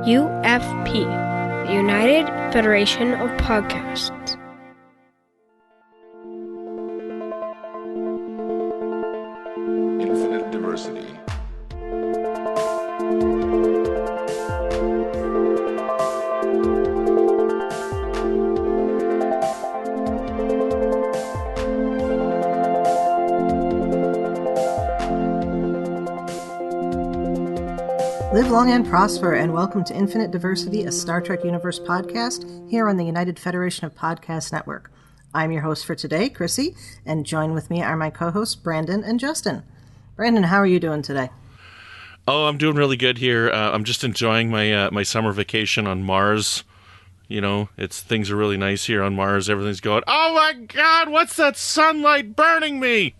UFP, the United Federation of Podcasts. Infinite diversity. Live long and prosper, and welcome to Infinite Diversity, a Star Trek Universe podcast here on the United Federation of Podcast Network. I'm your host for today, Chrissy, and join with me are my co-hosts, Brandon and Justin. Brandon, how are you doing today? Oh, I'm doing really good here. I'm just enjoying my summer vacation on Mars. You know, things are really nice here on Mars. Everything's going, oh my God, what's that sunlight burning me?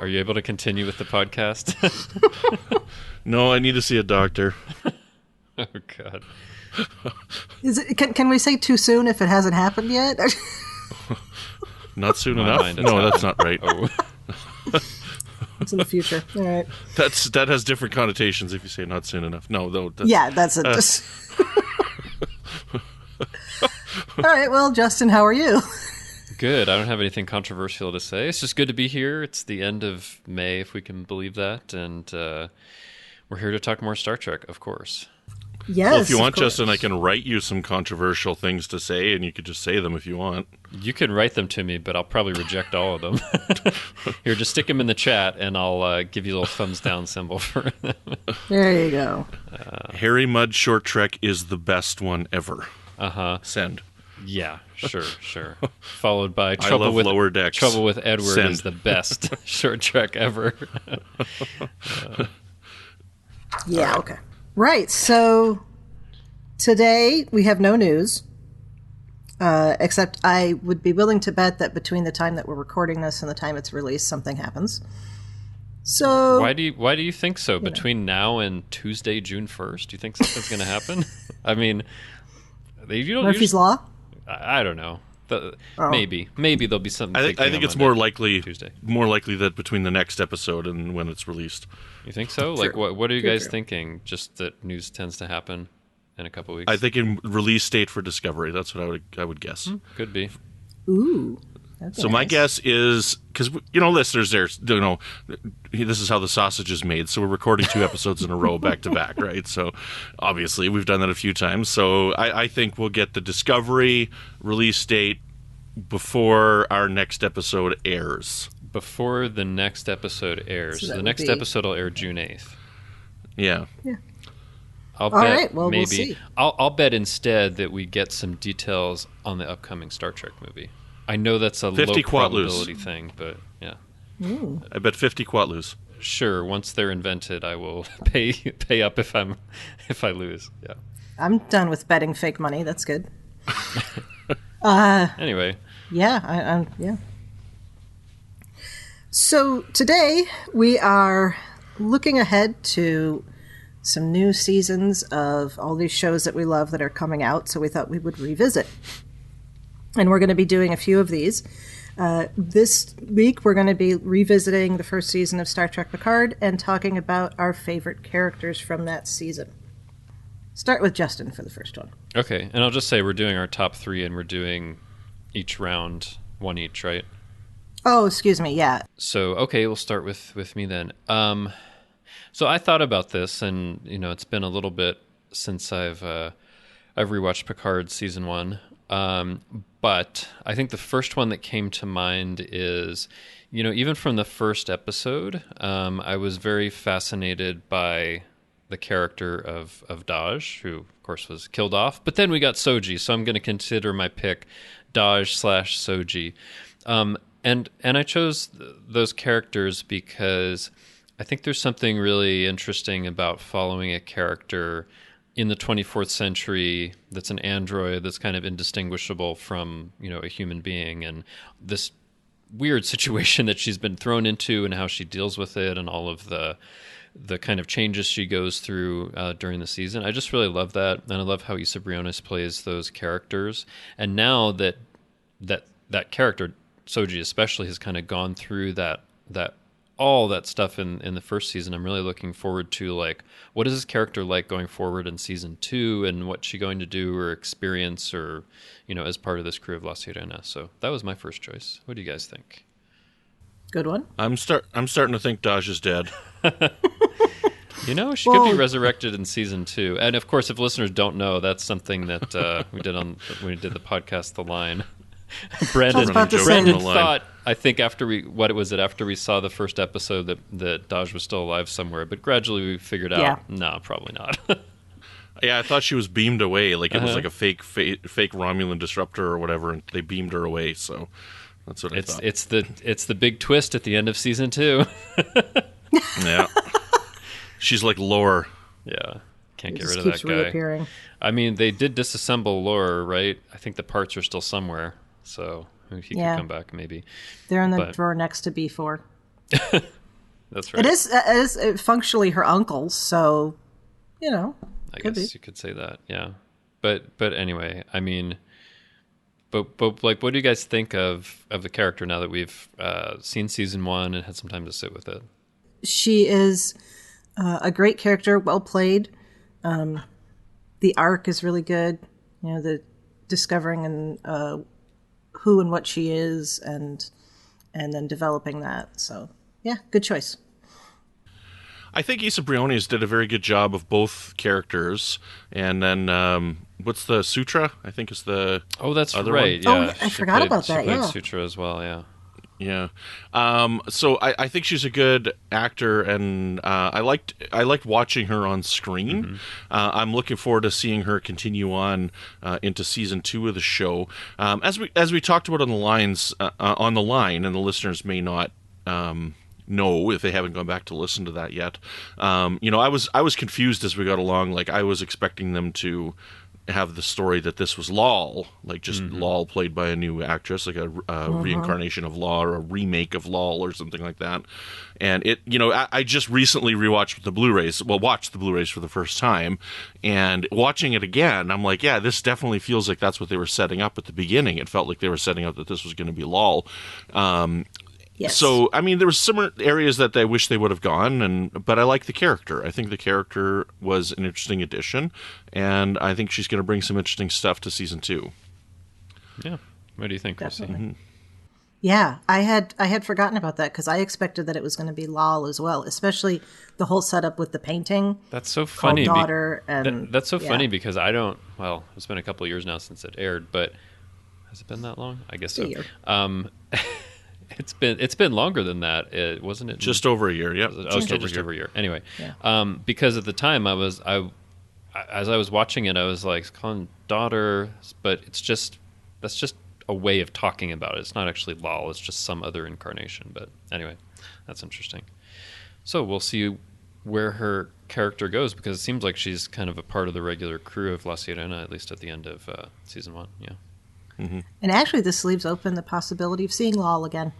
Are you able to continue with the podcast? No, I need to see a doctor. Oh, God. Can we say too soon if it hasn't happened yet? Not soon enough? No, that's not right. Oh. It's in the future. All right. That has different connotations if you say not soon enough. No, though. Yeah, that's it. All right, well, Justin, how are you? Good. I don't have anything controversial to say. It's just good to be here. It's the end of May, if we can believe that, and we're here to talk more Star Trek, of course. Yes. Well, if you want, Justin, I can write you some controversial things to say, and you could just say them if you want. You can write them to me, but I'll probably reject all of them. Here, just stick them in the chat, and I'll give you a little thumbs down symbol for them. There you go. Harry Mudd Short Trek is the best one ever. Uh-huh. Send. Yeah, sure. Followed by Trouble with Lower Decks. Trouble with Edward Send. is the best short trek ever. Yeah, okay. Right, so today we have no news, except I would be willing to bet that between the time that we're recording this and the time it's released, something happens. So Why do you think so? Between now and Tuesday, June 1st, do you think something's going to happen? I mean, you don't Murphy's Law? I don't know. Maybe there'll be something. I think it's more likely that between the next episode and when it's released. You think so? True. Like, what are you guys True. thinking? Just that news tends to happen in a couple weeks. I think in release date for Discovery. That's what I would guess. Could be. Ooh. So my guess is, because, listeners, this is how the sausage is made. So we're recording 2 episodes in a row back to back, right? So obviously we've done that a few times. So I think we'll get the Discovery release date before our next episode airs. Before the next episode airs. So the next episode will air June 8th. Yeah. I'll All bet right, well, maybe. we'll see. I'll bet instead that we get some details on the upcoming Star Trek movie. I know that's a 50 low Quatloos. probability thing, but yeah. Ooh. I bet 50 Quatloos. Sure, once they're invented, I will pay up if I lose. Yeah. I'm done with betting fake money. That's good. Anyway. Yeah, yeah. So today we are looking ahead to some new seasons of all these shows that we love that are coming out, so we thought we would revisit. And we're going to be doing a few of these. This week we're going to be revisiting the first season of Star Trek Picard and talking about our favorite characters from that season. Start with Justin for the first one. Okay, and I'll just say we're doing our top 3 and we're doing each round, 1 each, right? Oh, excuse me, yeah. So, okay, we'll start with me then. So I thought about this, and it's been a little bit since I've rewatched Picard season 1. But I think the first one that came to mind is, even from the first episode, I was very fascinated by the character of Daj, who of course was killed off. But then we got Soji, so I'm going to consider my pick Daj/Soji. And I chose those characters because I think there's something really interesting about following a character in the 24th century that's an android that's kind of indistinguishable from, a human being, and this weird situation that she's been thrown into and how she deals with it and all of the kind of changes she goes through during the season. I just really love that, and I love how Issa Briones plays those characters. And now that character, Soji especially, has kind of gone through that all that stuff in the first season. I'm really looking forward to, like, what is this character like going forward in season 2, and what's she going to do or experience, or, as part of this crew of La Sirena. So that was my first choice. What do you guys think? Good one. I'm starting to think Daj is dead. She could be resurrected in season 2. And of course, if listeners don't know, that's something that we did when we did the podcast, The Line. Brandon thought, I think after we saw the first episode that Daj was still alive somewhere, but gradually we figured out, no, probably not. Yeah, I thought she was beamed away, like it was like a fake Romulan disruptor or whatever, and they beamed her away. So that's what I thought. It's the big twist at the end of season 2. Yeah, she's like Lore. Yeah, can't get just rid of keeps that guy. reappearing. I mean, they did disassemble Lore, right? I think the parts are still somewhere, so he could come back maybe. They're in the drawer next to B4. That's right. It is functionally her uncle's, so I guess you could say that, yeah. But anyway, I mean, but like, what do you guys think of the character now that we've seen season 1 and had some time to sit with it? She is a great character, well played. The arc is really good. The discovering and who and what she is, and then developing that. So yeah, good choice. I think Issa Briones did a very good job of both characters. And then, what's the Sutra? I think is the that's other right. one. Yeah, I forgot about that. She played Yeah, Sutra as well. Yeah. Yeah. So I think she's a good actor, and I liked watching her on screen. Mm-hmm. I'm looking forward to seeing her continue on into season 2 of the show. As we talked about on the line, and the listeners may not know if they haven't gone back to listen to that yet. I was confused as we got along. Like, I was expecting them to have the story that this was Lal, like just Lal played by a new actress, like a reincarnation of Lal or a remake of Lal or something like that. And I just recently watched the Blu-rays for the first time, and watching it again, I'm like, yeah, this definitely feels like that's what they were setting up at the beginning. It felt like they were setting up that this was going to be Lal. Yes. So, I mean, there were similar areas that I wish they would have gone, but I like the character. I think the character was an interesting addition, and I think she's going to bring some interesting stuff to season 2. Yeah. What do you think, Chrissie? Mm-hmm. Yeah, I had forgotten about that, because I expected that it was going to be Lal as well, especially the whole setup with the painting. That's so funny. Daughter that's so funny, because it's been a couple of years now since it aired, but has it been that long? I guess so. It's been longer than that, wasn't it? Just over a year, yeah. Just over a year. Anyway, because at the time as I was watching it, I was like, calling daughter, but that's just a way of talking about it. It's not actually Lal. It's just some other incarnation. But anyway, that's interesting. So we'll see where her character goes, because it seems like she's kind of a part of the regular crew of La Sirena, at least at the end of season 1. Yeah. Mm-hmm. And actually, this leaves open the possibility of seeing Lal again.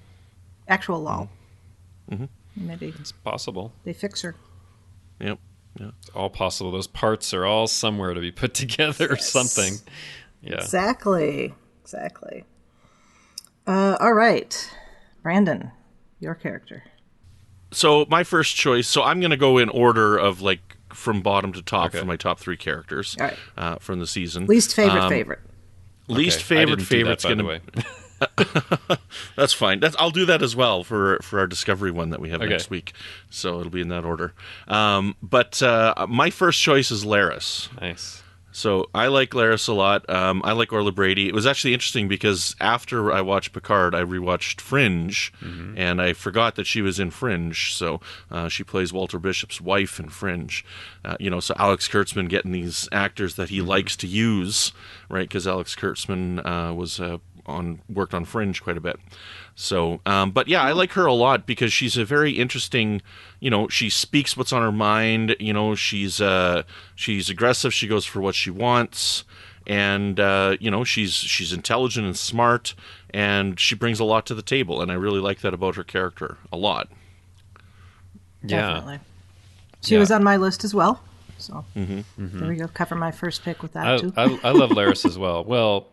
Actual Lal. Mm-hmm. Maybe it's possible. They fix her. Yep. Yeah. It's all possible. Those parts are all somewhere to be put together or something. Yeah. Exactly. All right. Brandon, your character. So my first choice, so I'm going to go in order of like from bottom to top for my top 3 characters from the season. Least favorite. Least favorite's going to That's fine. I'll do that as well for our Discovery one that we have next week. So it'll be in that order. But my first choice is Laris. Nice. So I like Laris a lot. I like Orla Brady. It was actually interesting because after I watched Picard, I rewatched Fringe, and I forgot that she was in Fringe. So she plays Walter Bishop's wife in Fringe. So Alex Kurtzman getting these actors that he likes to use, right? Because Alex Kurtzman worked on Fringe quite a bit. So, but yeah, I like her a lot because she's a very interesting, she speaks what's on her mind, she's aggressive, she goes for what she wants, and, she's intelligent and smart, and she brings a lot to the table, and I really like that about her character a lot. Yeah. Definitely. She was on my list as well, so there we go, cover my first pick with that too. I love Laris as well. Well,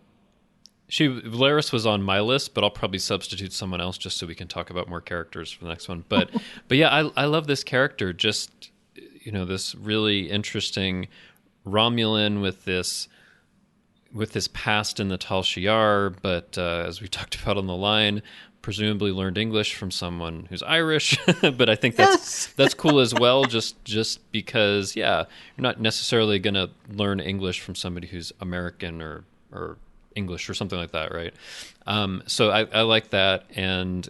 Laris was on my list, but I'll probably substitute someone else just so we can talk about more characters for the next one. But yeah, I love this character. Just, this really interesting Romulan with this past in the Tal Shiar, but as we talked about on the line, presumably learned English from someone who's Irish. But I think that's cool as well, just because, you're not necessarily going to learn English from somebody who's American or English or something like that, right? So I like that, and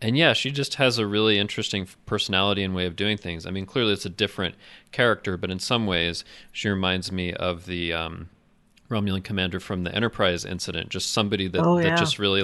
yeah, she just has a really interesting personality and way of doing things. I mean, clearly it's a different character, but in some ways she reminds me of the Romulan commander from the Enterprise incident, just somebody that just really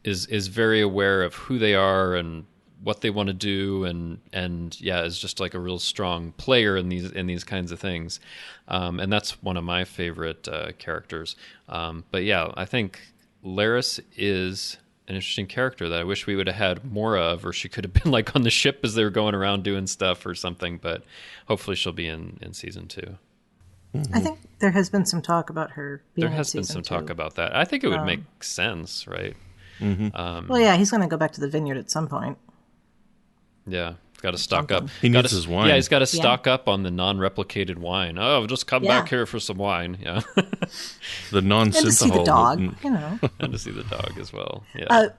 is very aware of who they are and what they want to do, and is just like a real strong player in these kinds of things, and that's one of my favorite characters. But yeah, I think Laris is an interesting character that I wish we would have had more of, or she could have been like on the ship as they were going around doing stuff or something. But hopefully she'll be in season 2. Mm-hmm. I think there has been some talk about her being There has been some talk about that. I think it would make sense, right? Mm-hmm. Well, yeah, he's going to go back to the vineyard at some point. Yeah, he's got to stock up. He needs his wine. Yeah, he's got to stock up on the non-replicated wine. Oh, just come back here for some wine. Yeah, the non-synthahol. And to see the dog, and to see the dog as well. Yeah.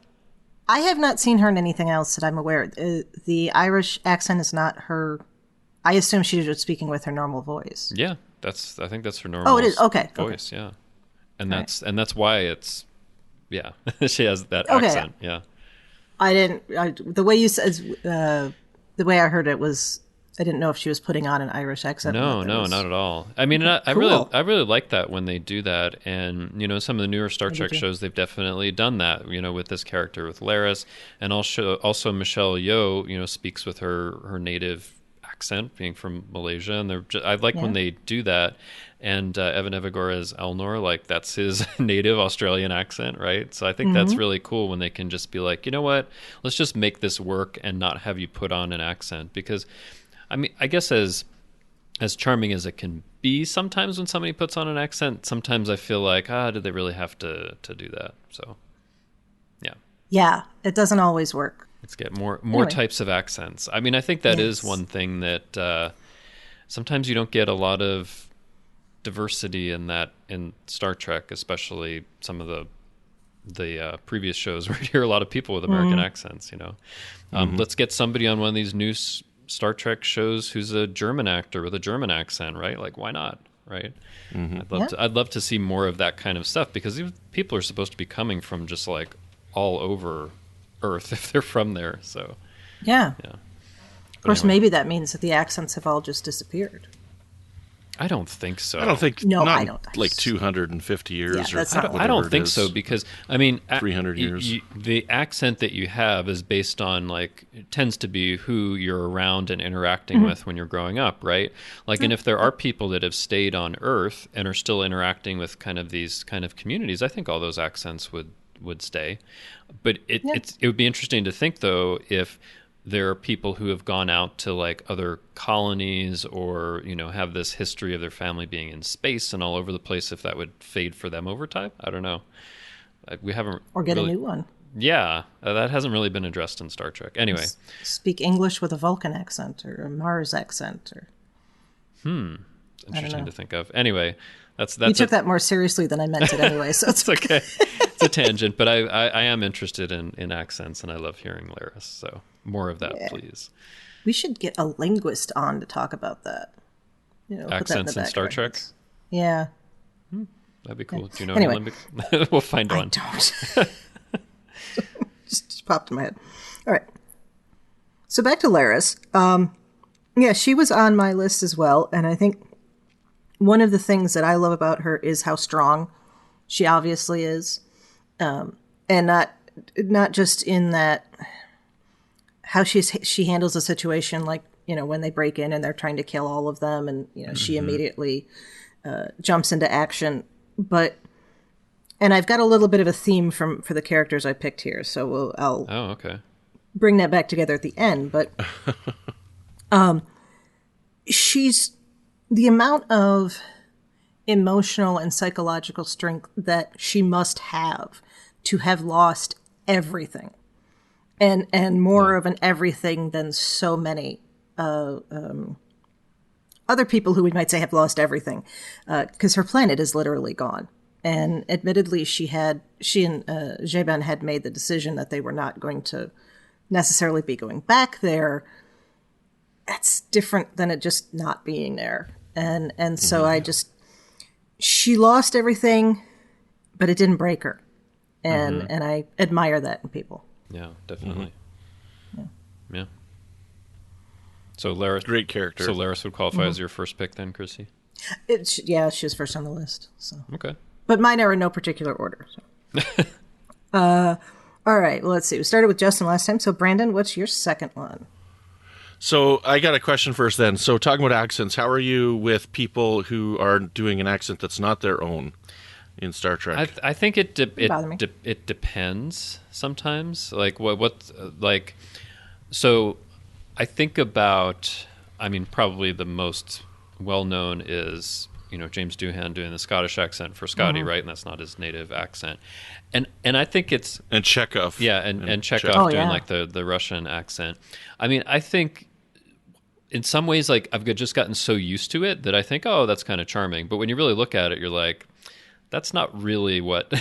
I have not seen her in anything else that I'm aware of. The Irish accent is not her. I assume she's just speaking with her normal voice. Yeah, I think that's her normal. Oh, it is. Okay. Voice. Okay. Yeah, and that's why it's. Yeah, she has that accent. Yeah. The way you said, the way I heard it was, I didn't know if she was putting on an Irish accent. No, not at all. I mean, I really like that when they do that, and some of the newer Star Trek shows, they've definitely done that. With this character with Laris, and also Michelle Yeoh, speaks with her native accent, being from Malaysia, and I like when they do that. And Evan Evagora as Elnor, like that's his native Australian accent, right? So I think that's really cool when they can just be like, you know what, let's just make this work and not have you put on an accent. Because, I mean, I guess as charming as it can be sometimes when somebody puts on an accent, sometimes I feel like, did they really have to do that? So, yeah. Yeah, it doesn't always work. Let's get more types of accents. I mean, I think that is one thing that sometimes you don't get a lot of diversity in Star Trek, especially some of the previous shows where you hear a lot of people with American accents. Let's get somebody on one of these new Star Trek shows who's a German actor with a German accent, right? Like, why not, right? I'd love to see more of that kind of stuff, because these people are supposed to be coming from just like all over Earth if they're from there. So yeah. Of course, maybe that means that the accents have all just disappeared. I don't think so. I don't think. No, not I don't. Like 250 years. Yeah, I don't think so, because I mean, 300 years. The accent that you have is based on it tends to be who you're around and interacting with when you're growing up, right? Like, and if there are people that have stayed on Earth and are still interacting with kind of these kind of communities, I think all those accents would stay. But it would be interesting to think, though, if there are people who have gone out to like other colonies, or have this history of their family being in space and all over the place, if that would fade for them over time. I don't know. We haven't or get really, a new one. Yeah, that hasn't really been addressed in Star Trek. Anyway, speak English with a Vulcan accent or a Mars accent, or interesting to think of. Anyway, that's you took that more seriously than I meant it anyway, so it's okay. It's a tangent, but I am interested in accents, and I love hearing Laris. So more of that, please. We should get a linguist on to talk about that. Accents in Star Trek? Yeah. That'd be cool. Do you know anyway, Olympic? We'll find one. I don't. just popped in my head. All right. So back to Laris. She was on my list as well, and I think one of the things that I love about her is how strong she obviously is, and not just in that how she handles a situation, like when they break in and they're trying to kill all of them, and she immediately jumps into action. And I've got a little bit of a theme for the characters I picked here, so I'll bring that back together at the end. But she's the amount of emotional and psychological strength that she must have to have lost everything, and more of an everything than so many other people who we might say have lost everything, because her planet is literally gone. And admittedly, she and Jeben had made the decision that they were not going to necessarily be going back there. That's different than it just not being there. And so she lost everything, but it didn't break her. And I admire that in people. Yeah, definitely. Yeah. So Laris, great character. So Laris would qualify as your first pick then, Chrissy? She was first on the list. So. Okay. But mine are in no particular order. So. All right, well, let's see. We started with Justin last time. So Brandon, what's your second one? So I got a question first then. So talking about accents, how are you with people who are doing an accent that's not their own in Star Trek? I think it depends sometimes. Like so I think about, probably the most well-known is, James Doohan doing the Scottish accent for Scotty, right? And that's not his native accent. And I think it's... And Chekhov. Yeah, and Chekhov doing like the Russian accent. I think in some ways, like, I've just gotten so used to it that I think, oh, that's kind of charming. But when you really look at it, you're like, that's not really what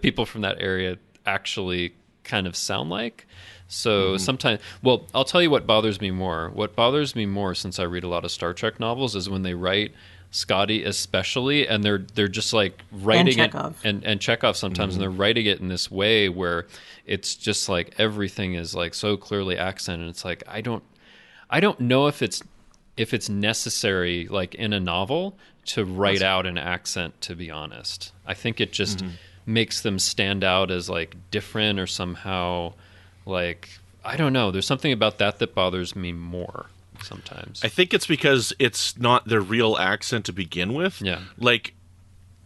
people from that area actually kind of sound like. So sometimes, well, I'll tell you what bothers me more. What bothers me more, since I read a lot of Star Trek novels, is when they write Scotty especially, and they're just like writing it, and Chekhov sometimes, and they're writing it in this way where it's just like everything is like so clearly accented. And it's like I don't know if it's necessary, like in a novel, to write out an accent. To be honest, I think it just makes them stand out as like different or somehow. Like, I don't know. There's something about that bothers me more sometimes. I think it's because it's not their real accent to begin with. Yeah. Like,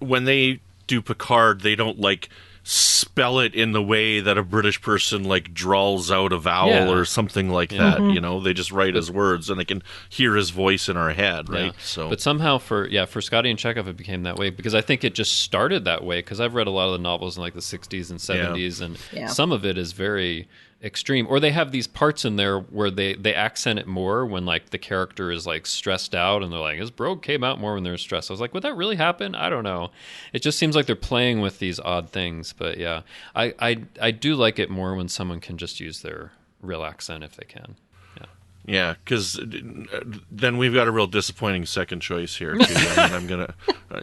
when they do Picard, they don't, like, spell it in the way that a British person, like, drawls out a vowel or something like that, They just write his words, and they can hear his voice in our head, right? Yeah. So, but somehow for Scotty and Chekhov, it became that way, because I think it just started that way, because I've read a lot of the novels in, like, the 60s and 70s, and some of it is very extreme, or they have these parts in there where they accent it more when, like, the character is, like, stressed out, and they're like, his brogue came out more when they're stressed. I was like, would that really happen? I don't know. It just seems like they're playing with these odd things. But yeah, I do like it more when someone can just use their real accent if they can. Yeah, because then we've got a real disappointing second choice here, too. I'm gonna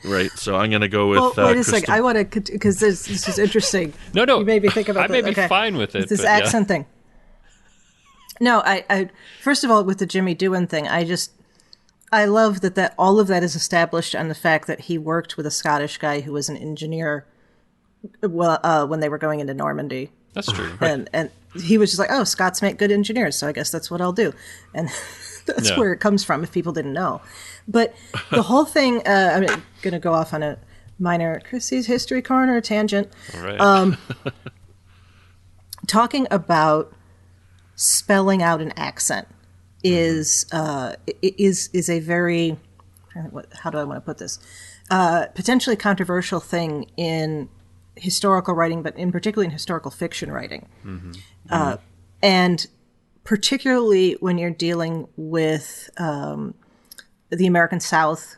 right. So I'm gonna go with. Well, wait a second. I want to, because this is interesting. No. You made me think about. I may be fine with it. This accent thing. No, I first of all, with the Jimmy Doohan thing, I love that all of that is established on the fact that he worked with a Scottish guy who was an engineer. When they were going into Normandy. That's true. And he was just like, oh, Scots make good engineers, so I guess that's what I'll do. And that's where it comes from, if people didn't know. But the whole thing, I'm going to go off on a minor Chrissy's History Corner tangent. All right. Talking about spelling out an accent is a very, how do I want to put this? Potentially controversial thing in historical writing, but in particularly in historical fiction writing. And particularly when you're dealing with the American South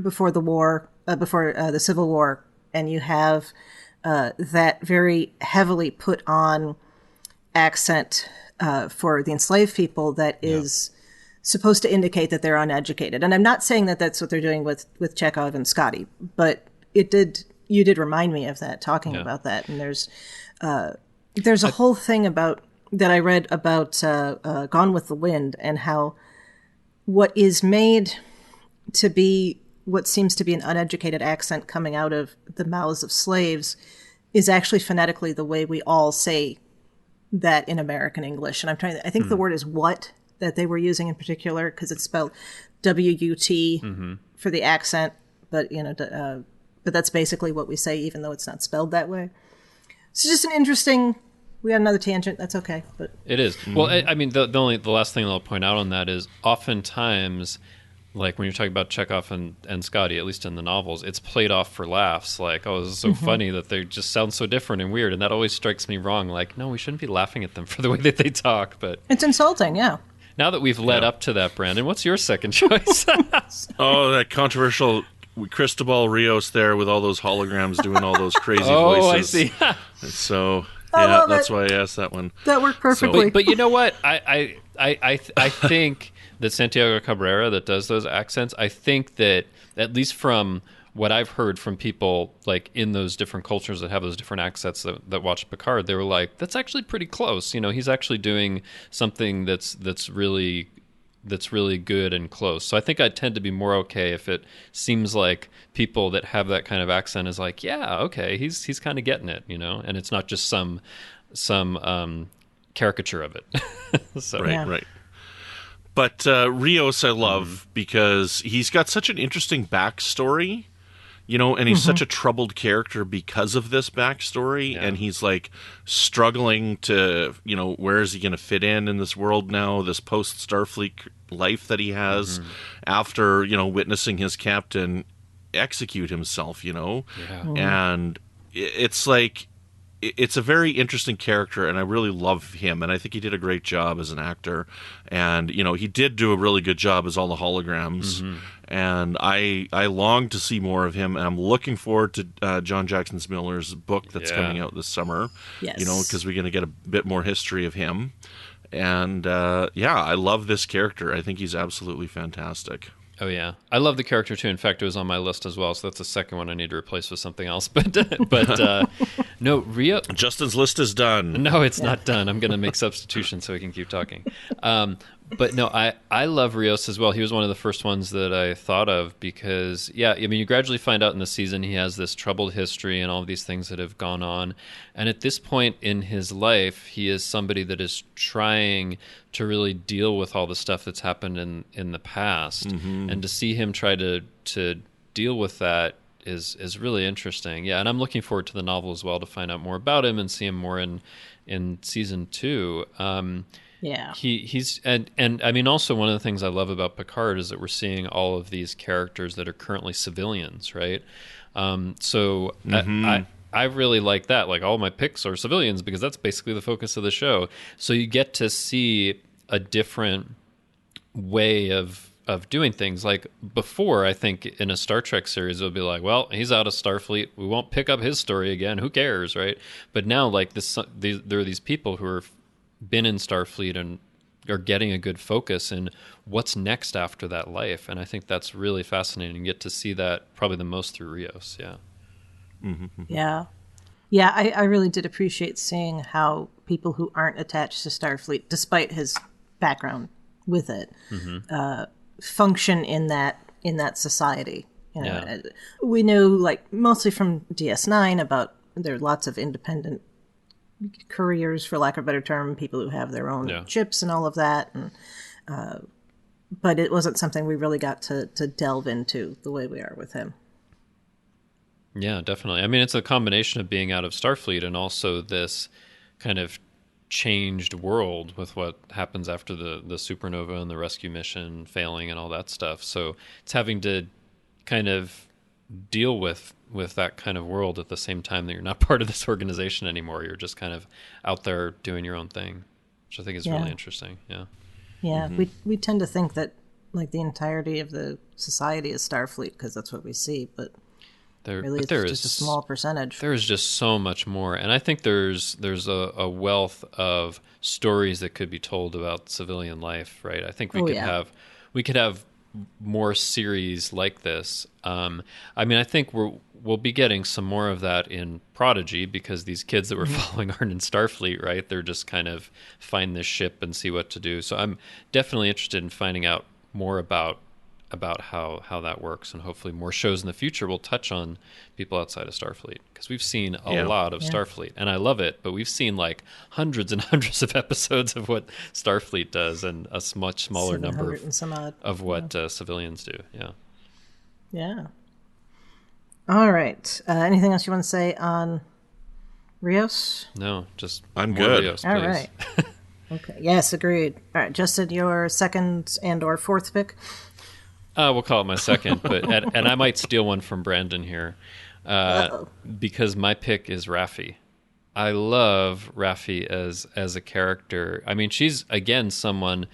before the war, before the Civil War, and you have that very heavily put on accent for the enslaved people that is supposed to indicate that they're uneducated. And I'm not saying that that's what they're doing with Chekhov and Scotty, but you did remind me of that, talking about that. And there's a whole thing about that I read about Gone with the Wind, and how what is made to be what seems to be an uneducated accent coming out of the mouths of slaves is actually phonetically the way we all say that in American English. And I think the word is what that they were using in particular, because it's spelled W-U-T for the accent, but but that's basically what we say, even though it's not spelled that way. It's just an interesting. We had another tangent. That's okay, but it is. Well, I mean, the last thing I'll point out on that is oftentimes, like when you're talking about Chekhov and Scotty, at least in the novels, it's played off for laughs. Like, oh, this is so funny that they just sound so different and weird. And that always strikes me wrong. Like, no, we shouldn't be laughing at them for the way that they talk. But it's insulting, yeah. Now that we've led up to that, Brandon, what's your second choice? Oh, that controversial Cristobal Rios there with all those holograms doing all those crazy voices. Oh, I see. So, yeah, that's why I asked that one. That worked perfectly. So, but you know what? I think that Santiago Cabrera that does those accents, I think that at least from what I've heard from people like in those different cultures that have those different accents that watch Picard, they were like, that's actually pretty close. You know, he's actually doing something that's really good and close. So I think I'd tend to be more okay if it seems like people that have that kind of accent is like, yeah, okay, he's kind of getting it, you know, and it's not just some caricature of it. So. Right. But Rios I love because he's got such an interesting backstory, you know, and he's such a troubled character because of this backstory, and he's like struggling to, you know, where is he going to fit in this world now, this post-Starfleet life that he has after, you know, witnessing his captain execute himself, you know, and it's like, it's a very interesting character, and I really love him, and I think he did a great job as an actor. And, you know, he did do a really good job as all the holograms, and I long to see more of him, and I'm looking forward to John Jackson Miller's book that's coming out this summer, you know, because we're going to get a bit more history of him. And, I love this character. I think he's absolutely fantastic. Oh, yeah. I love the character, too. In fact, it was on my list as well, so that's the second one I need to replace with something else. But no, Rio... Justin's list is done. No, it's not done. I'm going to make substitutions so we can keep talking. But no, I love Rios as well. He was one of the first ones that I thought of because, I mean, you gradually find out in the season he has this troubled history and all of these things that have gone on. And at this point in his life, he is somebody that is trying to really deal with all the stuff that's happened in the past. And to see him try to deal with that is really interesting. Yeah, and I'm looking forward to the novel as well to find out more about him and see him more in season 2. He's and I mean, also one of the things I love about Picard is that we're seeing all of these characters that are currently civilians, right? I really like that. Like, all my picks are civilians because that's basically the focus of the show. So you get to see a different way of doing things. Like before, I think in a Star Trek series, it would be like, well, he's out of Starfleet. We won't pick up his story again. Who cares, right? But now, like there are these people who are been in Starfleet and are getting a good focus in what's next after that life. And I think that's really fascinating. You get to see that probably the most through Rios. Yeah, I really did appreciate seeing how people who aren't attached to Starfleet, despite his background with it, function in that society. You know, we know, like, mostly from DS9 about there are lots of independent careers, for lack of a better term, people who have their own ships and all of that, and but it wasn't something we really got to delve into the way we are with him. Yeah, definitely. I mean, it's a combination of being out of Starfleet and also this kind of changed world with what happens after the supernova and the rescue mission failing and all that stuff. So it's having to kind of deal with that kind of world at the same time that you're not part of this organization anymore. You're just kind of out there doing your own thing, which I think is really interesting. We tend to think that, like, the entirety of the society is Starfleet because that's what we see, but really it's just a small percentage. There is just so much more, and I think there's a wealth of stories that could be told about civilian life, right? I think we could have more series like this. I mean, I think we'll be getting some more of that in Prodigy because these kids that we're following aren't in Starfleet, right? They're just kind of find this ship and see what to do. So I'm definitely interested in finding out more about how that works, and hopefully more shows in the future will touch on people outside of Starfleet, because we've seen a lot of Starfleet, and I love it, but we've seen like hundreds and hundreds of episodes of what Starfleet does and a much smaller number of what civilians do. All right, anything else you want to say on Rios? No, just I'm good. Rios, all right. Okay, yes, agreed. All right, Justin, your second and or fourth pick? We'll call it my second, but and I might steal one from Brandon here, because my pick is Raffi. I love Raffi as a character. I mean, she's again someone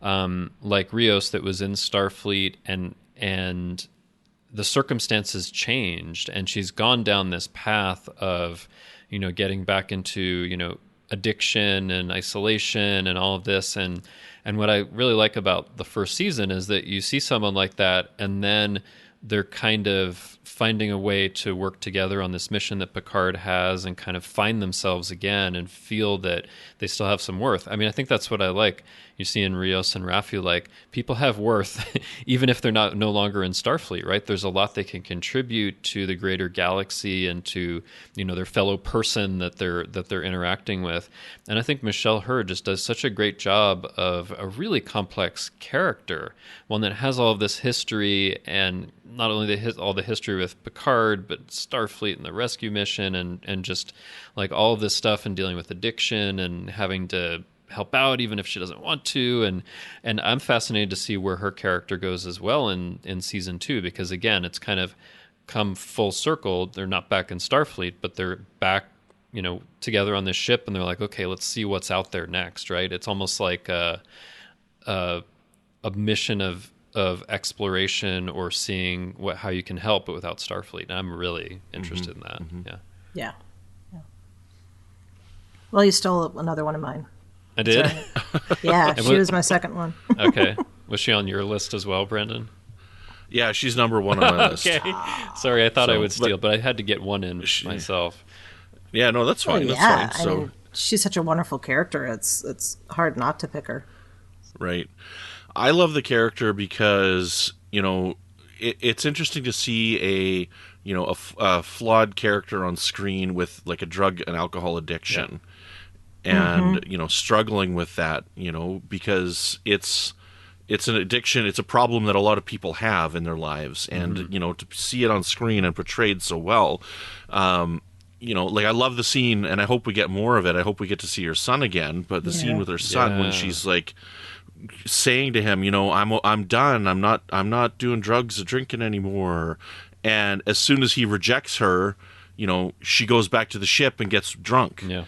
like Rios that was in Starfleet, and the circumstances changed, and she's gone down this path of, getting back into, addiction and isolation and all of this. And what I really like about the first season is that you see someone like that, and then they're kind of finding a way to work together on this mission that Picard has, and kind of find themselves again and feel that they still have some worth. I mean, I think that's what I like. You see in Rios and Raffi, like, people have worth even if they're no longer in Starfleet, right? There's a lot they can contribute to the greater galaxy and to, their fellow person that they're interacting with. And I think Michelle Hurd just does such a great job of a really complex character, one that has all of this history, and not only all the history with Picard, but Starfleet and the rescue mission, and just like all of this stuff, and dealing with addiction and having to help out even if she doesn't want to, and I'm fascinated to see where her character goes as well in season 2, because again, it's kind of come full circle. They're not back in Starfleet, but they're back, together on this ship, and they're like, okay, let's see what's out there next, right? It's almost like a mission of exploration, or seeing how you can help, but without Starfleet. And I'm really interested in that. Yeah. Well, you stole another one of mine. I did? Yeah, she was my second one. Okay. Was she on your list as well, Brendan? Yeah, she's number one on my list. Okay. Sorry, I thought I would steal, but I had to get one in myself. Yeah, no, that's fine. Well, that's fine. I mean, she's such a wonderful character. It's hard not to pick her. Right. I love the character because, it's interesting to see a flawed character on screen with like a drug and alcohol addiction. Yeah. And, struggling with that, because it's an addiction. It's a problem that a lot of people have in their lives. And, to see it on screen and portrayed so well, like, I love the scene, and I hope we get more of it. I hope we get to see her son again. But the scene with her son, when she's like saying to him, I'm done. I'm not doing drugs or drinking anymore. And as soon as he rejects her, she goes back to the ship and gets drunk. Yeah.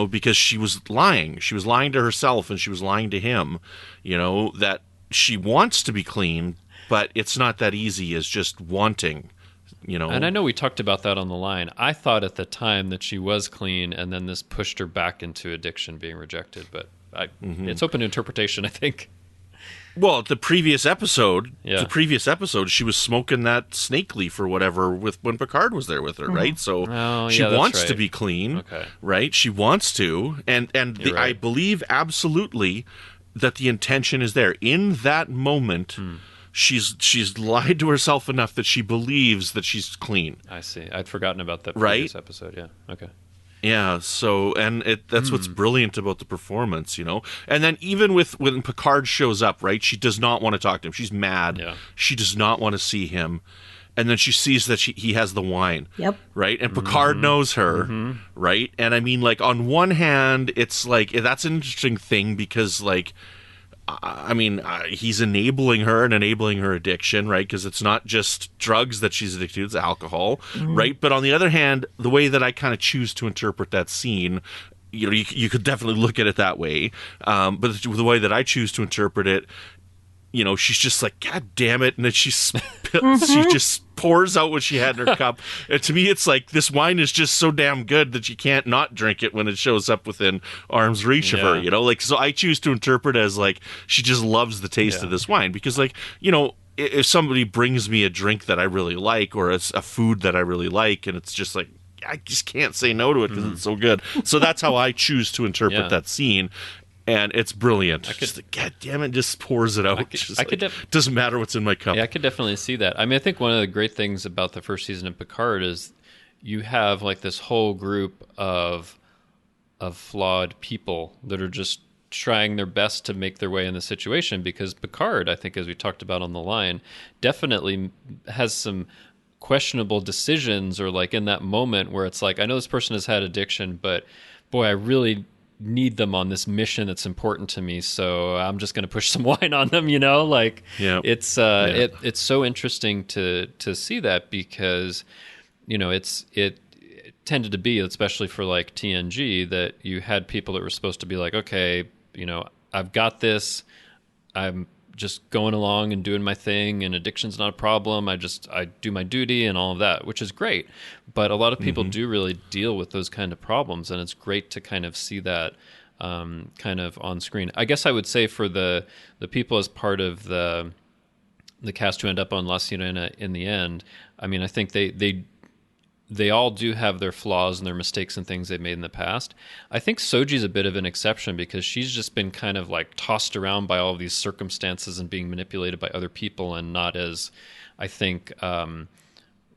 Because she was lying. She was lying to herself, and she was lying to him, that she wants to be clean, but it's not that easy as just wanting, And I know we talked about that on the line. I thought at the time that she was clean, and then this pushed her back into addiction, being rejected. But it's open to interpretation, I think. Well, the previous episode, she was smoking that snake leaf or whatever when Picard was there with her, right? So she wants to be clean, right? She wants to, and right. I believe absolutely that the intention is there. In that moment, she's lied to herself enough that she believes that she's clean. I see. I'd forgotten about that previous episode. Yeah. Okay. Yeah, so, and that's what's brilliant about the performance, And then even when Picard shows up, right, she does not want to talk to him. She's mad. Yeah. She does not want to see him. And then she sees that he has the wine. Yep. Right? And Picard knows her, right? And I mean, like, on one hand, it's like, that's an interesting thing because, like, he's enabling her and enabling her addiction, right? Because it's not just drugs that she's addicted to, it's alcohol, right? But on the other hand, the way that I kind of choose to interpret that scene, you could definitely look at it that way. But the way that I choose to interpret it, she's just like, God damn it. And then she just pours out what she had in her cup. And to me, it's like, this wine is just so damn good that you can't not drink it when it shows up within arm's reach of her, Like, so I choose to interpret it as, like, she just loves the taste of this wine. Because, like, if somebody brings me a drink that I really like, or it's a food that I really like, and it's just like, I just can't say no to it because it's so good. So that's how I choose to interpret that scene. And it's brilliant. Just like, God damn it, just pours it out. Doesn't matter what's in my cup. Yeah, I could definitely see that. I mean, I think one of the great things about the first season of Picard is you have like this whole group of flawed people that are just trying their best to make their way in the situation, because Picard, I think, as we talked about on the line, definitely has some questionable decisions, or like in that moment where it's like, I know this person has had addiction, but boy, I really need them on this mission that's important to me, so I'm just going to push some wine on them, you know? Like, it's so interesting to see that, because, you know, it tended to be, especially for like TNG, that you had people that were supposed to be like, okay, you know, I've got this, I'm just going along and doing my thing, and addiction's not a problem. I do my duty and all of that, which is great. But a lot of people do really deal with those kind of problems, and it's great to kind of see that kind of on screen. I guess I would say for the people as part of the cast who end up on La Sirena in the end, I mean, I think they all do have their flaws and their mistakes and things they've made in the past. I think Soji's a bit of an exception, because she's just been kind of like tossed around by all of these circumstances and being manipulated by other people, and not as, I think,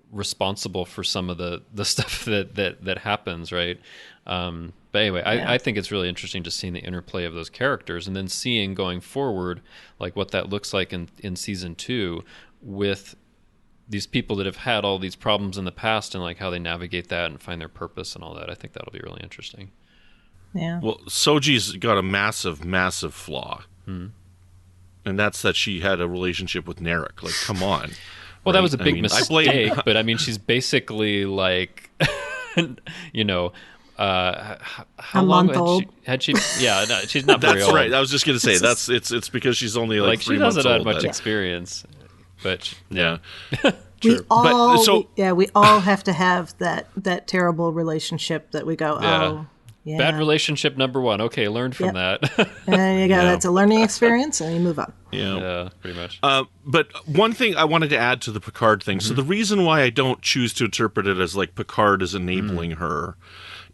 responsible for some of the stuff that happens, right? But anyway, I think it's really interesting to see the interplay of those characters, and then seeing going forward, like what that looks like in season 2 with these people that have had all these problems in the past, and like how they navigate that and find their purpose and all that. I think that'll be really interesting. Yeah. Well, Soji's got a massive, massive flaw. And that's that she had a relationship with Narek. Like, come on. Well, that was a big mistake, but I mean, she's basically like, you know, how long had she? Yeah, no, she's not very That's old. right. I was just going to say, it's because she's only like 3 she months doesn't old. have much experience. But yeah. We all have to have that terrible relationship that we go, yeah. Bad relationship number 1. Okay, learn from that. There you go. That's a learning experience, and you move on. Yeah, pretty much. But one thing I wanted to add to the Picard thing. So the reason why I don't choose to interpret it as like Picard is enabling her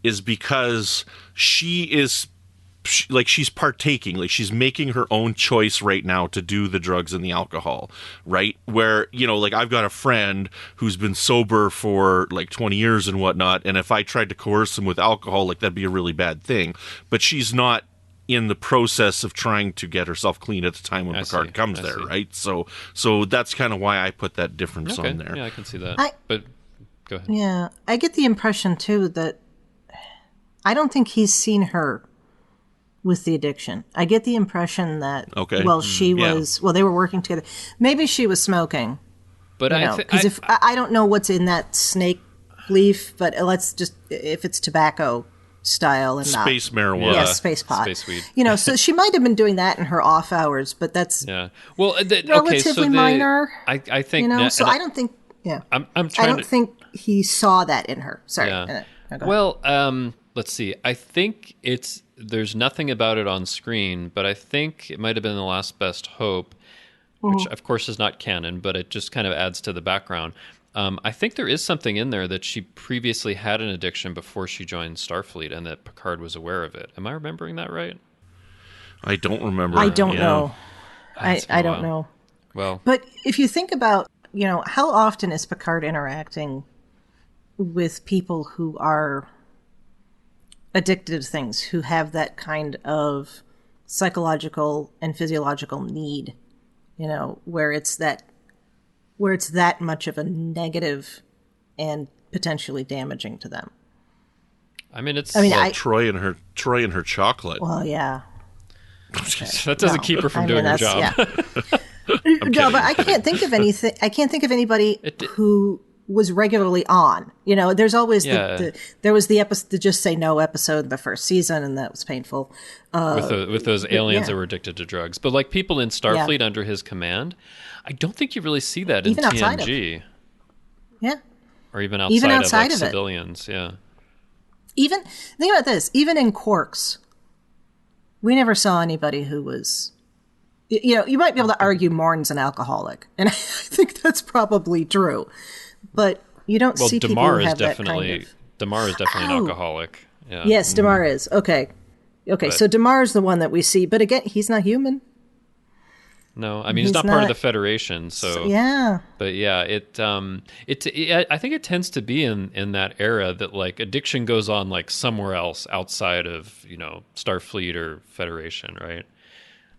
is because she's partaking, like she's making her own choice right now to do the drugs and the alcohol, right? Where, you know, like I've got a friend who's been sober for like 20 years and whatnot, and if I tried to coerce him with alcohol, like that'd be a really bad thing. But she's not in the process of trying to get herself clean at the time when Picard comes there, right? So that's kind of why I put that difference on there. Yeah, I can see that. But go ahead. Yeah, I get the impression too that I don't think he's seen her with the addiction. I get the impression that, they were working together. Maybe she was smoking. But because I don't know what's in that snake leaf, but let's just, if it's tobacco style and space marijuana. Yeah, space pot. Space weed. You know, so she might have been doing that in her off hours, but that's relatively minor. I think, you know, so I don't think, I'm trying I don't think he saw that in her. Sorry. Yeah. Well, let's see. I think there's nothing about it on screen, but I think it might have been The Last Best Hope, which of course is not canon, but it just kind of adds to the background. I think there is something in there that she previously had an addiction before she joined Starfleet, and that Picard was aware of it. Am I remembering that right? I don't remember. I don't know. I don't know. Well, but if you think about, you know, how often is Picard interacting with people who are addicted to things, who have that kind of psychological and physiological need, you know, where it's that much of a negative and potentially damaging to them. I mean, Troy and her chocolate. Well, yeah. That doesn't keep her from doing her job. Yeah. No, but I can't think of anything. I can't think of anybody who was regularly on. You know, there's always there was the episode, the Just Say No episode in the first season, and that was painful. With those aliens that were addicted to drugs. But like people in Starfleet under his command, I don't think you really see that even in TNG. Or even outside of civilians, Even, think about this, even in Quarks, we never saw anybody who was, you know, you might be able to argue Morn's an alcoholic, and I think that's probably true. But you don't see people who have that kind of... Damar is definitely an alcoholic. Yeah. Yes, Damar is. Okay, so Damar is the one that we see. But again, he's not human. No, I mean, he's not part of the Federation, so... Yeah. But yeah, I think it tends to be in that era that, like, addiction goes on, like, somewhere else outside of, you know, Starfleet or Federation, right?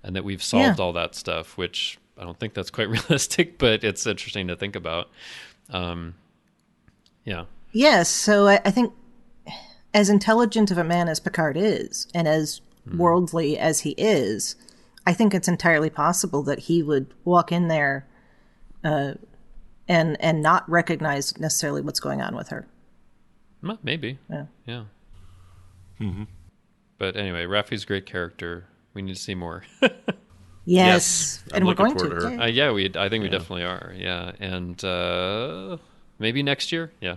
And that we've solved all that stuff, which I don't think that's quite realistic, but it's interesting to think about. Yes, so I think as intelligent of a man as Picard is, and as worldly as he is, I think it's entirely possible that he would walk in there and not recognize necessarily what's going on with her. Well, maybe. Yeah. Mm-hmm. But anyway, Raffi's a great character. We need to see more. Yes. I'm And we're looking going to. forward to Yeah, I think we definitely are. Yeah. And maybe next year. Yeah.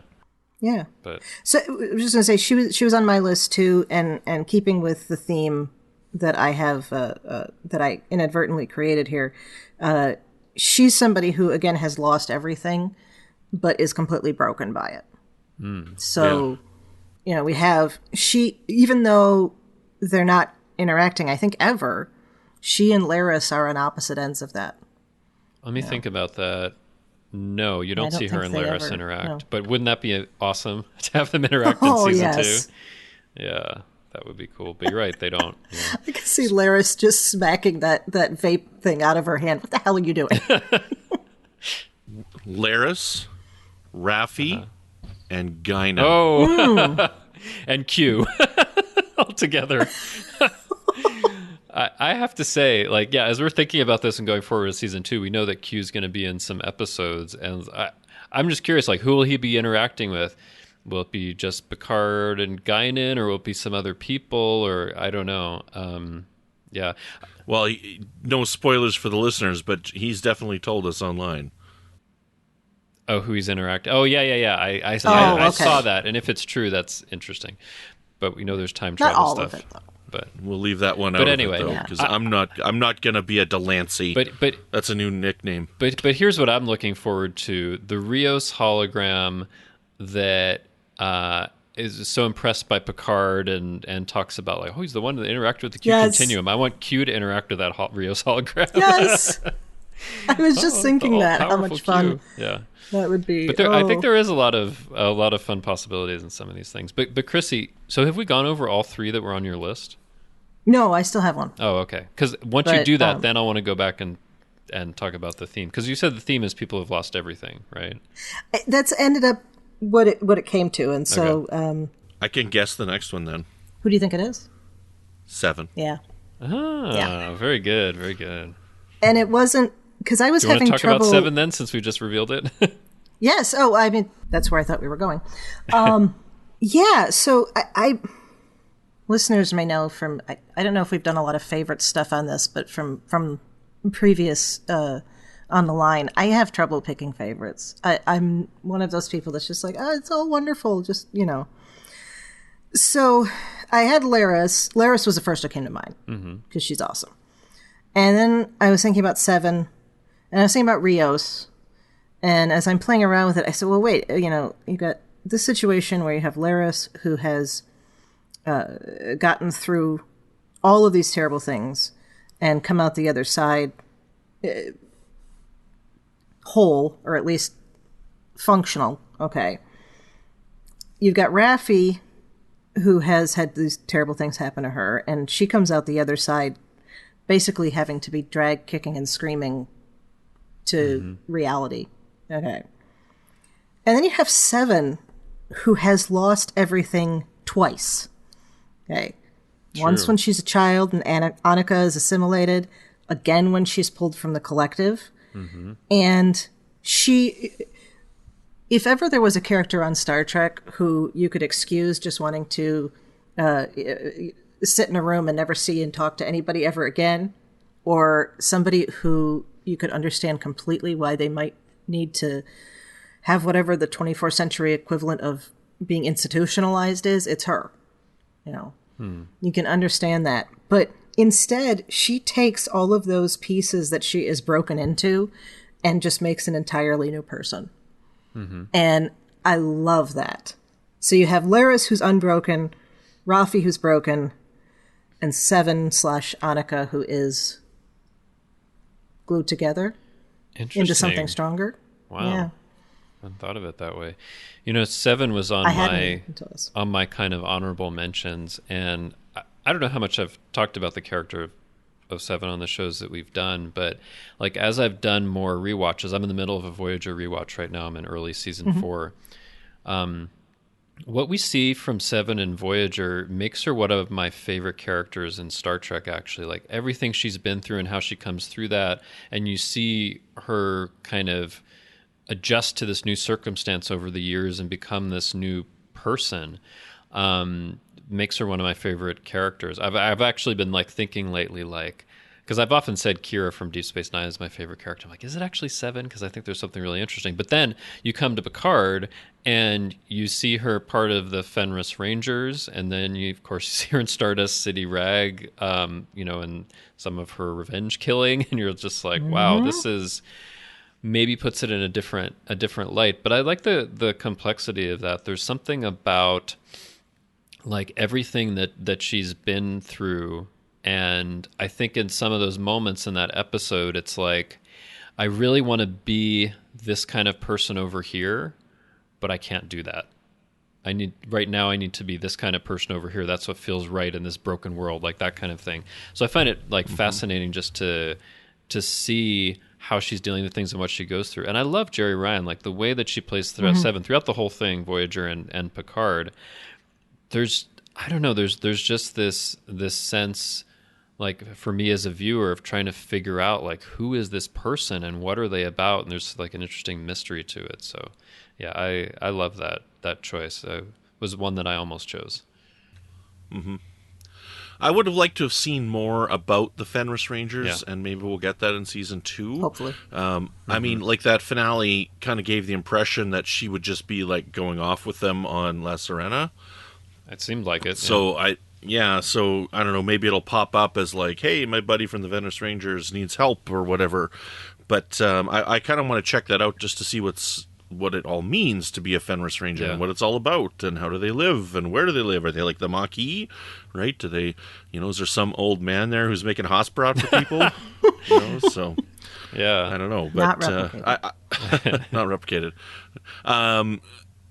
Yeah. But So I was just going to say, she was on my list too, and keeping with the theme that I have, that I inadvertently created here, she's somebody who, again, has lost everything, but is completely broken by it. So, we have, even though they're not interacting, I think, ever, she and Laris are on opposite ends of that. let me think about that. No, you don't see her and think they Laris ever- interact. no. But wouldn't that be awesome to have them interact in Oh, season yes. 2? Yeah, that would be cool. But you're right, they don't. Yeah. I can see Laris just smacking that vape thing out of her hand. What the hell are you doing? Laris, Raffi, and Guinan. Oh, and Q all together. I have to say, as we're thinking about this and going forward with season 2, we know that Q's going to be in some episodes, and I'm just curious, who will he be interacting with? Will it be just Picard and Guinan, or will it be some other people, or I don't know. Yeah. Well, no spoilers for the listeners, but he's definitely told us online. Oh, who he's interacting? Oh, yeah. I okay. saw that, and if it's true, that's interesting. But we know there's time Not travel all stuff. of it, though. But We'll leave that one out. But anyway, of it, though, because I'm not gonna be a Delancey. but That's a new nickname. But here's what I'm looking forward to: the Rios hologram that is so impressed by Picard and talks about he's the one that interacted with the Q Yes. continuum. I want Q to interact with that Rios hologram. Yes. I was just thinking that. How all-powerful much fun Q. Yeah. that would be. But I think there is a lot of fun possibilities in some of these things. But Chrissie, so have we gone over all 3 that were on your list? No, I still have one. Oh, okay. Because once you But, do that, then I want to go back and talk about the theme. Because you said the theme is people have lost everything, right? That's ended up what it came to, and so I can guess the next one then. who do you think it is? 7. Yeah, Ah, very good, very good. and it wasn't because I was Do you want having to talk trouble. about 7 then, since we just revealed it? Yes. Oh, I mean, that's where I thought we were going. Yeah. So I listeners may know from, I don't know if we've done a lot of favorite stuff on this, but from previous on the line, I have trouble picking favorites. I'm one of those people that's just it's all wonderful. Just, So I had Laris. Laris was the first that came to mind because she's awesome. And then I was thinking about 7, and I was thinking about Rios. And as I'm playing around with it, I said, well, wait, you've got this situation where you have Laris, who has gotten through all of these terrible things and come out the other side whole, or at least functional. Okay. You've got Raffi, who has had these terrible things happen to her, and she comes out the other side basically having to be dragged kicking and screaming to reality. Okay. And then you have 7, who has lost everything twice. Okay. Once when she's a child and Annika is assimilated, again when she's pulled from the collective. And if ever there was a character on Star Trek who you could excuse just wanting to sit in a room and never see and talk to anybody ever again, or somebody who you could understand completely why they might need to have whatever the 24th century equivalent of being institutionalized is, it's her. You can understand that. But instead, she takes all of those pieces that she is broken into and just makes an entirely new person. And I love that. So you have Laris, who's unbroken, Raffi, who's broken, and 7/Annika, who is glued together into something stronger. Wow. Yeah. I hadn't thought of it that way. 7 was on my kind of honorable mentions, and I don't know how much I've talked about the character of 7 on the shows that we've done, but as I've done more rewatches, I'm in the middle of a Voyager rewatch right now. I'm in early season 4. what we see from Seven and Voyager makes her one of my favorite characters in Star Trek, actually. Like, everything she's been through and how she comes through that, and you see her kind of adjust to this new circumstance over the years and become this new person, makes her one of my favorite characters. I've actually been, like, thinking lately, like, because I've often said Kira from Deep Space Nine is my favorite character. I'm like, is it actually Seven? Because I think there's something really interesting. But then you come to Picard, and you see her part of the Fenris Rangers, and then you, of course, see her in Stardust City Rag, and some of her revenge killing, and you're just like, wow, this is maybe puts it in a different light. But I like the complexity of that. There's something about like everything that she's been through. And I think in some of those moments in that episode, it's like, I really want to be this kind of person over here, but I can't do that. I need to be this kind of person over here. That's what feels right in this broken world, like that kind of thing. So I find it like fascinating just to see how she's dealing with things and what she goes through. And I love Jerry Ryan, like the way that she plays throughout Seven, throughout the whole thing, Voyager and Picard. There's just this sense, like, for me as a viewer, of trying to figure out, like, who is this person and what are they about? And there's, like, an interesting mystery to it. So, yeah, I love that choice. It was one that I almost chose. Mm-hmm. I would have liked to have seen more about the Fenris Rangers, and maybe we'll get that in season 2. Hopefully. I mean, like, that finale kind of gave the impression that she would just be, like, going off with them on La Sirena. It seemed like it. So, so I don't know, maybe it'll pop up as like, hey, my buddy from the Fenris Rangers needs help or whatever. But I kind of want to check that out just to see what it all means to be a Fenris Ranger and what it's all about and how do they live and where do they live? Are they like the Maquis, right? Do they, is there some old man there who's making Hospirot for people? So yeah, I don't know, but not replicated.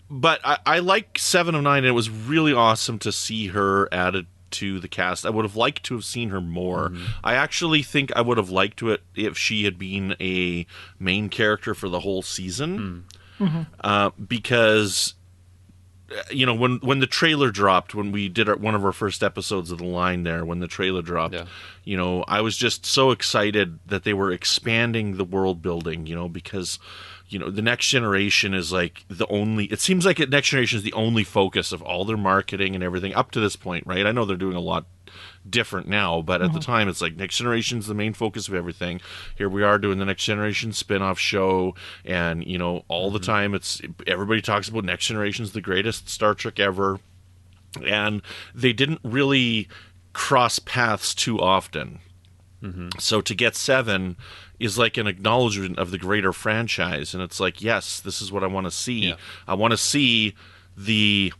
But I like 7 of 9, and it was really awesome to see her added to the cast. I would have liked to have seen her more. I actually think I would have liked it if she had been a main character for the whole season. Because, when the trailer dropped, when we did one of our first episodes of The Line there, when the trailer dropped, I was just so excited that they were expanding the world building, because the Next Generation is like it seems like Next Generation is the only focus of all their marketing and everything up to this point, right? I know they're doing a lot different now, but at the time it's like Next Generation is the main focus of everything. Here we are doing the Next Generation spin-off show, and all the time everybody talks about Next Generation's the greatest Star Trek ever, and they didn't really cross paths too often. So to get 7 is like an acknowledgement of the greater franchise, and it's like, yes, this is what I want to see. I want to see the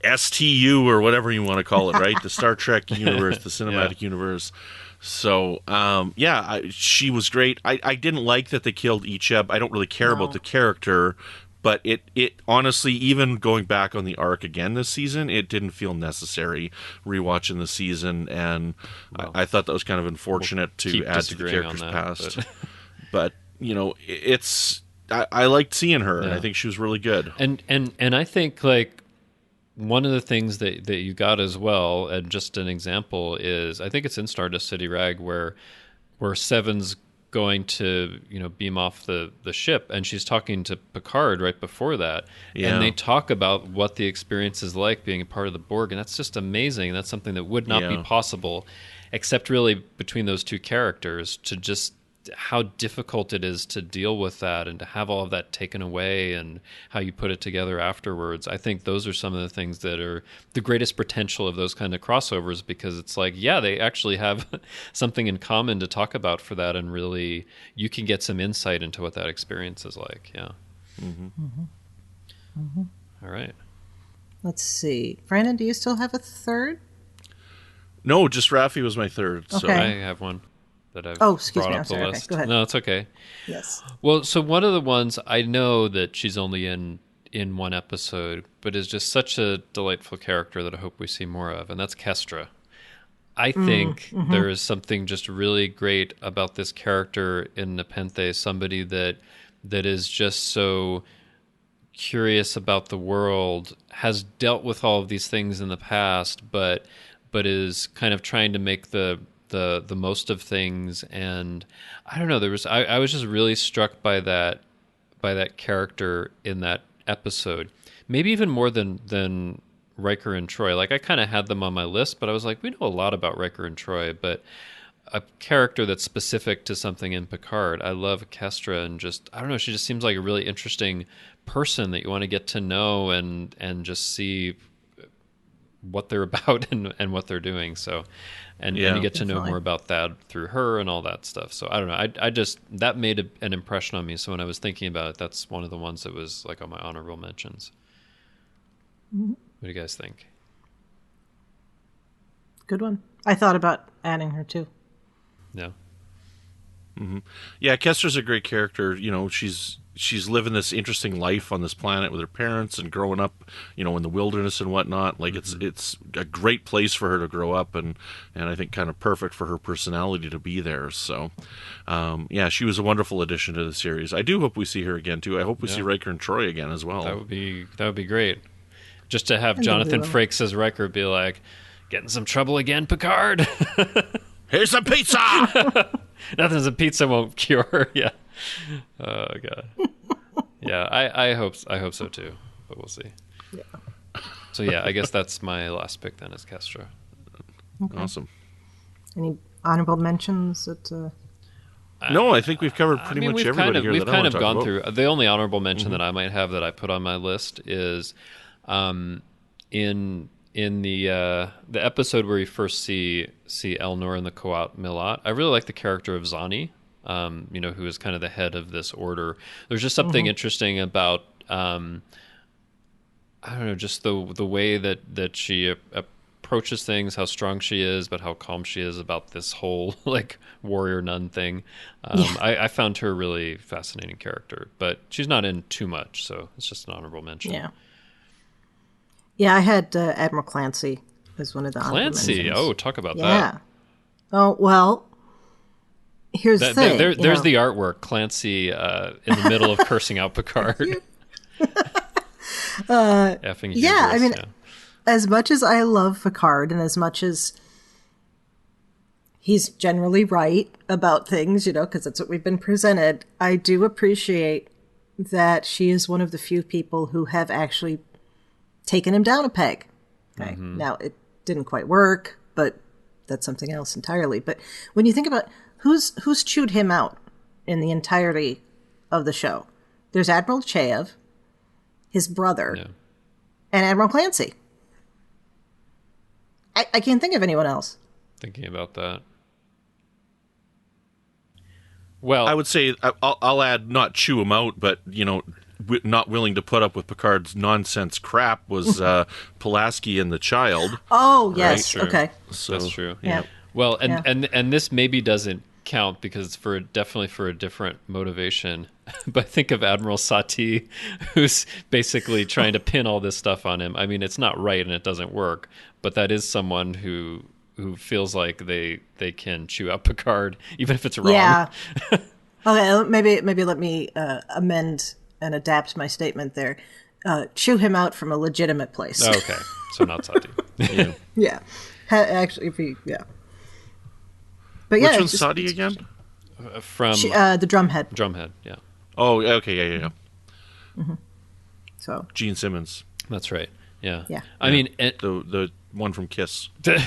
STU or whatever you want to call it, right? The Star Trek universe, the cinematic universe. So, she was great. I didn't like that they killed Icheb. I don't really care about the character, but it honestly, even going back on the arc again this season, it didn't feel necessary rewatching the season, and I thought that was kind of unfortunate to add to the character's past. But I liked seeing her, and I think she was really good. And I think, like, one of the things that you got as well, and just an example, is I think it's in Stardust City Rag where Seven's going to beam off the ship, and she's talking to Picard right before that, and they talk about what the experience is like being a part of the Borg, and that's just amazing. That's something that would not be possible except really between those two characters, to just how difficult it is to deal with that and to have all of that taken away and how you put it together afterwards. I think those are some of the things that are the greatest potential of those kind of crossovers, because it's like, they actually have something in common to talk about for that, and really you can get some insight into what that experience is like. All right. Let's see. Brandon, do you still have a third? No, just Raffi was my third. Okay. So I have one that I've excuse brought me. up I'm sorry. the list. Okay, go ahead. No, it's okay. Yes. Well, so one of the ones I know that she's only in one episode, but is just such a delightful character that I hope we see more of, and that's Kestra. I think there is something just really great about this character in Nepenthe, somebody that is just so curious about the world, has dealt with all of these things in the past, but is kind of trying to make the most of things. And I don't know, I was just really struck by that character in that episode, maybe even more than Riker and Troy. Like, I kind of had them on my list, but I was like, we know a lot about Riker and Troy, but a character that's specific to something in Picard. I love Kestra, and just, I don't know, she just seems like a really interesting person that you want to get to know and just see what they're about and what they're doing. So, and you get to know more about that through her and all that stuff. So I don't know. I just, that made an impression on me. So when I was thinking about it, that's one of the ones that was like on my honorable mentions. Mm-hmm. What do you guys think? Good one. I thought about adding her too. Yeah. Mm-hmm. Yeah, Kestra's a great character. You know, she's living this interesting life on this planet with her parents and growing up, you know, in the wilderness and whatnot. Like, it's a great place for her to grow up, and I think kind of perfect for her personality to be there. So, yeah, she was a wonderful addition to the series. I do hope we see her again too. I hope we see Riker and Troy again as well. That would be great. Just to have Jonathan Frakes as Riker be like, getting some trouble again, Picard. Here's some pizza. Nothing's a pizza won't cure. Yeah. Oh god. Yeah, I hope so too, but we'll see. Yeah. So yeah, I guess that's my last pick then, is Kestra. Okay. Awesome. Any honorable mentions that? No, I think we've covered pretty much everybody here. We've that kind I of gone through. The only honorable mention that I might have that I put on my list is, in the episode where you first see Elnor and the Coat Milat. I really like the character of Zani, you know, who is kind of the head of this order. There's just something interesting about, I don't know, just the way that she approaches things, how strong she is, but how calm she is about this whole like warrior nun thing. I found her a really fascinating character, but she's not in too much, so it's just an honorable mention. Yeah, I had Admiral Clancy as one of the honorable mentions. Oh, talk about that. Oh, well, here's the thing. There's the artwork. Clancy in the middle of cursing out Picard. Effing hubris, I mean, as much as I love Picard and as much as he's generally right about things, you know, because that's what we've been presented, I do appreciate that she is one of the few people who have actually taken him down a peg. Okay. Now, it didn't quite work, but that's something else entirely. But when you think about who's chewed him out in the entirety of the show, there's Admiral Cheev, his brother, and Admiral Clancy. I can't think of anyone else. Thinking about that. Well, I would say I'll add, not chew him out, but, you know, not willing to put up with Picard's nonsense crap was Pulaski and the child. Oh, yes. Right? Sure. Okay. So, that's true. Yeah. Well, and this maybe doesn't count because it's definitely for a different motivation. But think of Admiral Sati, who's basically trying to pin all this stuff on him. I mean, it's not right and it doesn't work, but that is someone who feels like they can chew out Picard, even if it's wrong. Yeah. Okay, maybe let me amend and adapt my statement there. Chew him out from a legitimate place. Oh, okay, so not Sati. Yeah. Actually, yeah. But yeah, which one's Sati again? From the Drumhead. Drumhead, yeah. Oh, okay, yeah. Mm-hmm. So Gene Simmons. That's right. Yeah. Yeah. I mean, the one from Kiss. Not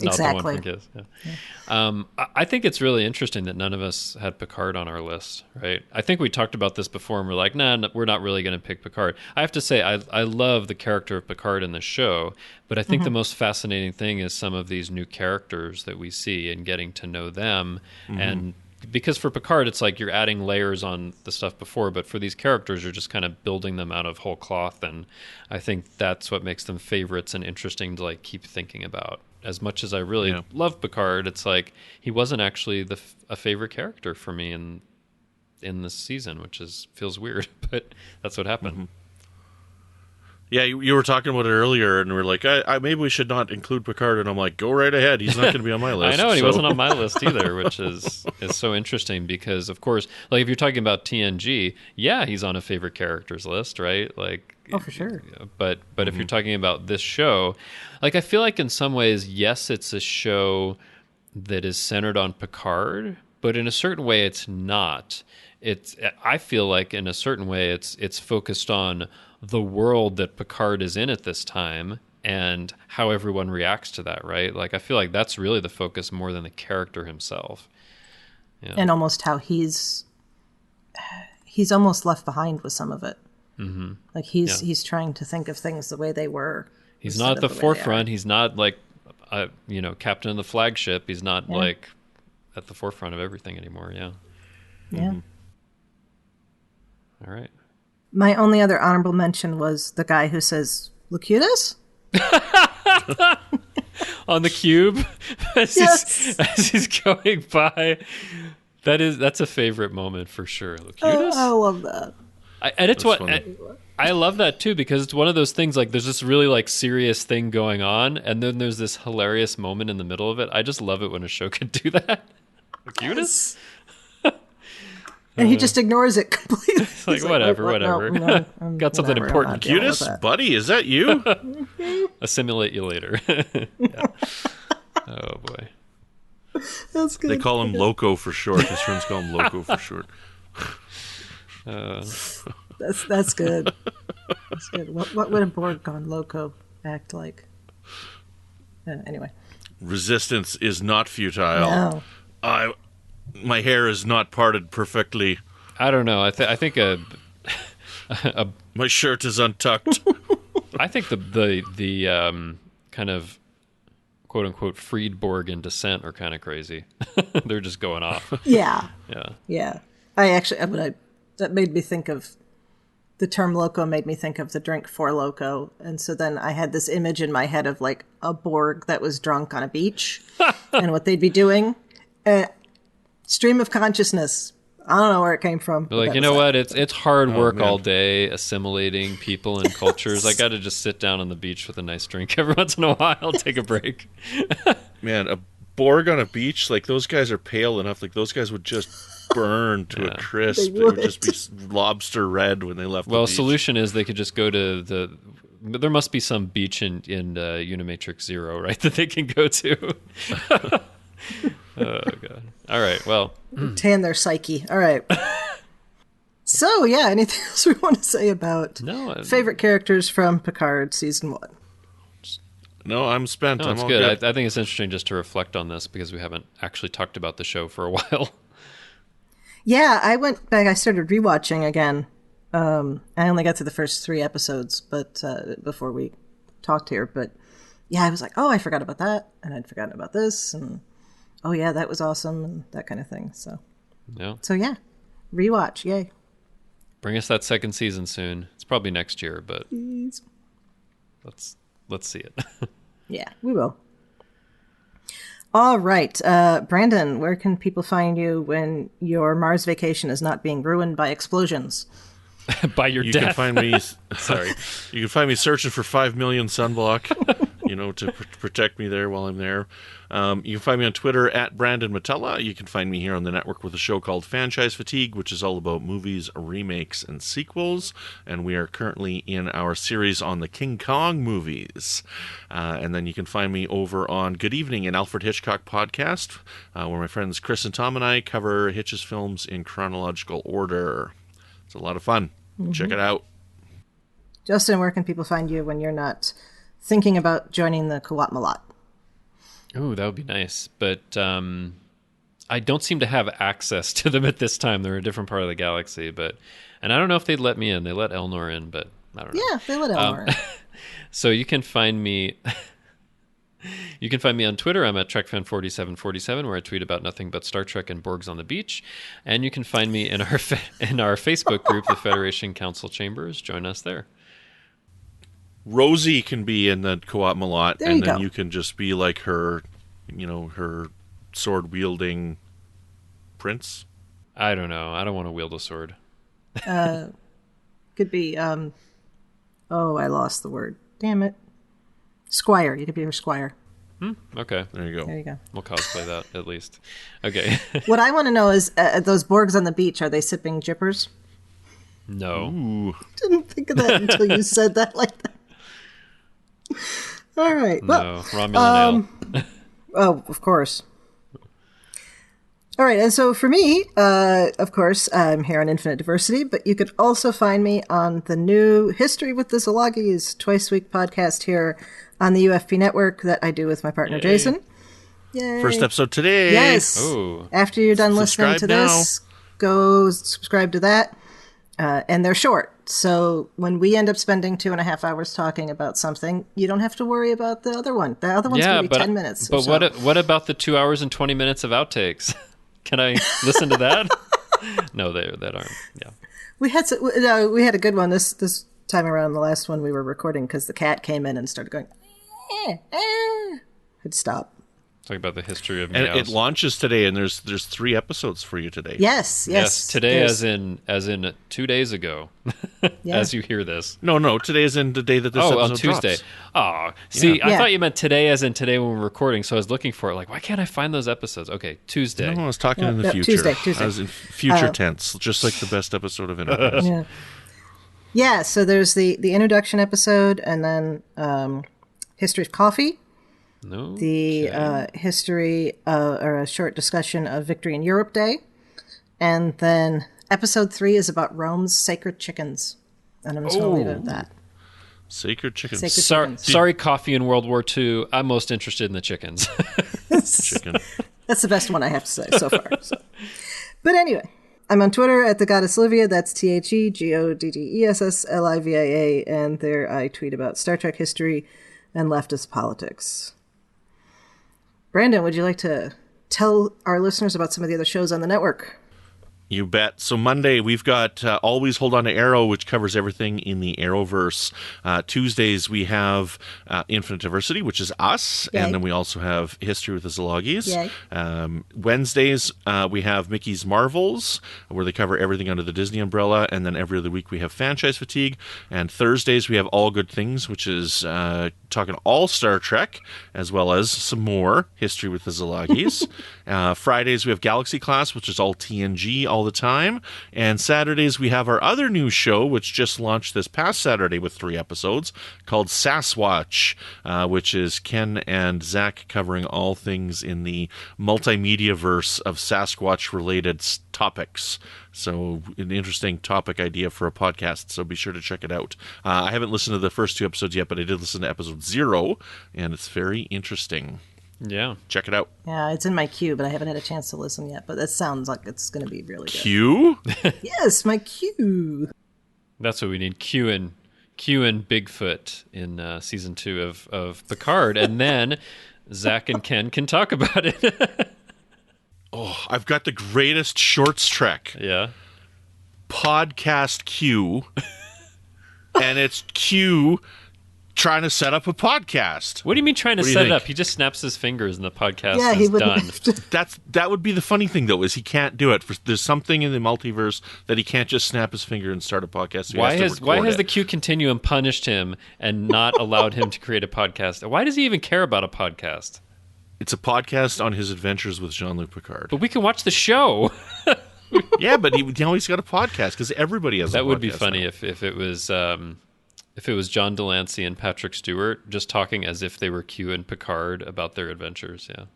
exactly. The one from Kiss. Yeah. I think it's really interesting that none of us had Picard on our list, right? I think we talked about this before, and we're like, nah, we're not really going to pick Picard. I have to say, I love the character of Picard in the show, but I think the most fascinating thing is some of these new characters that we see and getting to know them. And because for Picard, it's like you're adding layers on the stuff before, but for these characters, you're just kind of building them out of whole cloth, and I think that's what makes them favorites and interesting to like keep thinking about. As much as I really love Picard, it's like he wasn't actually a favorite character for me in this season, which feels weird, but that's what happened. Yeah, you were talking about it earlier, and we are like, maybe we should not include Picard, and I'm like, go right ahead. He's not going to be on my list. I know, and he wasn't on my list either, which is so interesting because, of course, like if you're talking about TNG, yeah, he's on a favorite characters list, right? Like, oh, for sure. But if you're talking about this show, like I feel like in some ways, yes, it's a show that is centered on Picard, but in a certain way, it's not. I feel like in a certain way, it's focused on the world that Picard is in at this time and how everyone reacts to that, right? Like, I feel like that's really the focus more than the character himself. Yeah. And almost how he's almost left behind with some of it. Mm-hmm. Like he's trying to think of things the way they were. He's not at the forefront. He's not like, captain of the flagship. He's not like at the forefront of everything anymore. Yeah. Yeah. Mm-hmm. All right. My only other honorable mention was the guy who says, "Locutus?" On the cube as he's going by. That's a favorite moment for sure. Locutus? I love that. I love that too, because it's one of those things like there's this really like serious thing going on, and then there's this hilarious moment in the middle of it. I just love it when a show can do that. Locutus? And he just ignores it completely. It's like, whatever. No, got something important. Locutus, buddy, is that you? Assimilate you later. Yeah. Oh boy. That's good. They call him Loco for short. His friends call him Loco for short. That's good. That's good. What would a Borg gone loco act like? Anyway. Resistance is not futile. No. My hair is not parted perfectly. I don't know. I think my shirt is untucked. I think the kind of quote unquote freed Borg in Descent are kind of crazy. They're just going off. Yeah. Yeah. That made me think of the term loco. Made me think of the drink Four Loko, and so then I had this image in my head of like a Borg that was drunk on a beach, and what they'd be doing. Stream of consciousness. I don't know where it came from. Like, you know what? It's hard work all day assimilating people and cultures. I got to just sit down on the beach with a nice drink every once in a while, take a break. Man, a Borg on a beach, like those guys are pale enough. Like those guys would just burn to a crisp. It would just be lobster red when they left the beach. Well, solution is they could just go to there must be some beach in Unimatrix Zero, right, that they can go to. Oh god! All right, well, tan their psyche. All right. So yeah, anything else we want to say about favorite characters from Picard season 1? No, I'm spent. No, it's good. I think it's interesting just to reflect on this because we haven't actually talked about the show for a while. Yeah, I went back. I started rewatching again. I only got through the first 3 episodes, but before we talked here. But yeah, I was like, oh, I forgot about that, and I'd forgotten about this, and oh yeah, that was awesome, and that kind of thing. So yeah, rewatch, yay! Bring us that second season soon. It's probably next year, but please. Let's see it. Yeah, we will. All right, Brandon, where can people find you when your Mars vacation is not being ruined by explosions? By your death. You can find me. Sorry, you can find me searching for 5 million sunblock. To protect me there while I'm there. You can find me on Twitter at Brandon Matella. You can find me here on the network with a show called Franchise Fatigue, which is all about movies, remakes, and sequels. And we are currently in our series on the King Kong movies. And then you can find me over on Good Evening, an Alfred Hitchcock podcast, where my friends Chris and Tom and I cover Hitch's films in chronological order. It's a lot of fun. Mm-hmm. Check it out. Justin, where can people find you when you're not thinking about joining the Kuwait-Malat? Oh, that would be nice. But I don't seem to have access to them at this time. They're a different part of the galaxy. And I don't know if they'd let me in. They let Elnor in, but I don't know. Yeah, they let Elnor in. So you can find me... You can find me on Twitter. I'm at TrekFan4747, where I tweet about nothing but Star Trek and Borgs on the beach. And you can find me in our Facebook group, the Federation Council Chambers. Join us there. Rosie can be in the Kuwait-Malat, and then go. you can just be like her, her sword-wielding prince. I don't know. I don't want to wield a sword. Could be Oh, I lost the word. Damn it. Squire. You could be her squire. Okay. There you go. There you go. We'll cosplay that at least. Okay. What I want to know is, those Borgs on the beach, are they sipping jippers? No. Ooh. Didn't think of that until you said that like that. All right. Well, No. Romulan ale. oh, of course. All right, and so for me, of course, I'm here on Infinite Diversity, but you could also find me on the new History with the Szilagyi twice-a-week podcast here on the UFP network that I do with my partner, Jason. Yay. First episode today. Yes. Oh. After you're done listening Subscribe to now. this, go subscribe to that. And they're short. So when we end up spending 2.5 hours talking about something, you don't have to worry about the other one. The other one's going to be 10 minutes. But or so. what about the 2 hours and 20 minutes of outtakes? Can I listen to that? No, that aren't. Yeah. We had a good one this time around. The last one we were recording because the cat came in and started going, I'd stop. Talk about the history of And meows. it launches today, and there's 3 episodes for you today. Yes. Today, there's- as in 2 days ago, Yeah. as you hear this. No, today is in the day that this episode on Tuesday. drops. Oh, see, Yeah. I Yeah. thought you meant today, as in today when we're recording. So I was looking for it. Like, why can't I find those episodes? Okay, Tuesday. No, I was talking in the no, future. Tuesday. I was in future tense, just like the best episode of Enterprise. Yeah. Yeah, so there's the introduction episode, and then History of Coffee, No. the history or a short discussion of Victory in Europe Day, and then episode 3 is about Rome's sacred chickens, and I'm just going to leave it at that. Sacred chicken. Sacred chickens. Sorry, coffee in World War II. I'm most interested in the chickens. Chicken. That's the best one I have to say so far. So. But anyway, I'm on Twitter at the Goddess Livia. That's TheGoddessLivia, and there I tweet about Star Trek history and leftist politics. Brandon, would you like to tell our listeners about some of the other shows on the network? You bet. So Monday, we've got Always Hold On to Arrow, which covers everything in the Arrowverse. Tuesdays, we have Infinite Diversity, which is us. Yay. And then we also have History with the Szilagyi. Yay. Wednesdays, we have Mickey's Marvels, where they cover everything under the Disney umbrella. And then every other week, we have Franchise Fatigue. And Thursdays, we have All Good Things, which is talking all Star Trek, as well as some more History with the Szilagyi. Fridays, we have Galaxy Class, which is all TNG all the time. And Saturdays, we have our other new show, which just launched this past Saturday with 3 episodes, called Sasquatch, which is Ken and Zach covering all things in the multimedia verse of Sasquatch-related topics. So an interesting topic idea for a podcast, so be sure to check it out. I haven't listened to the first 2 episodes yet, but I did listen to episode 0, and it's very interesting. Yeah. Check it out. Yeah, it's in my queue, but I haven't had a chance to listen yet. But that sounds like it's going to be really good. Q? Yes, my queue. That's what we need. Q and Bigfoot in season 2 of Picard, and then Zach and Ken can talk about it. Oh, I've got the greatest shorts trek. Yeah. Podcast Q. And it's Q trying to set up a podcast. What do you mean trying to What do you set it think? up? He just snaps his fingers and the podcast Yeah, he is wouldn't. done. That would be the funny thing, though, is he can't do it. There's something in the multiverse that he can't just snap his finger and start a podcast. So he Why has has it. the Q Continuum punished him and not allowed him to create a podcast? Why does he even care about a podcast? It's a podcast on his adventures with Jean-Luc Picard. But we can watch the show. Yeah, but he always got a podcast because everybody has. That a would be podcast funny now. if it was John Delancey and Patrick Stewart just talking as if they were Q and Picard about their adventures. Yeah.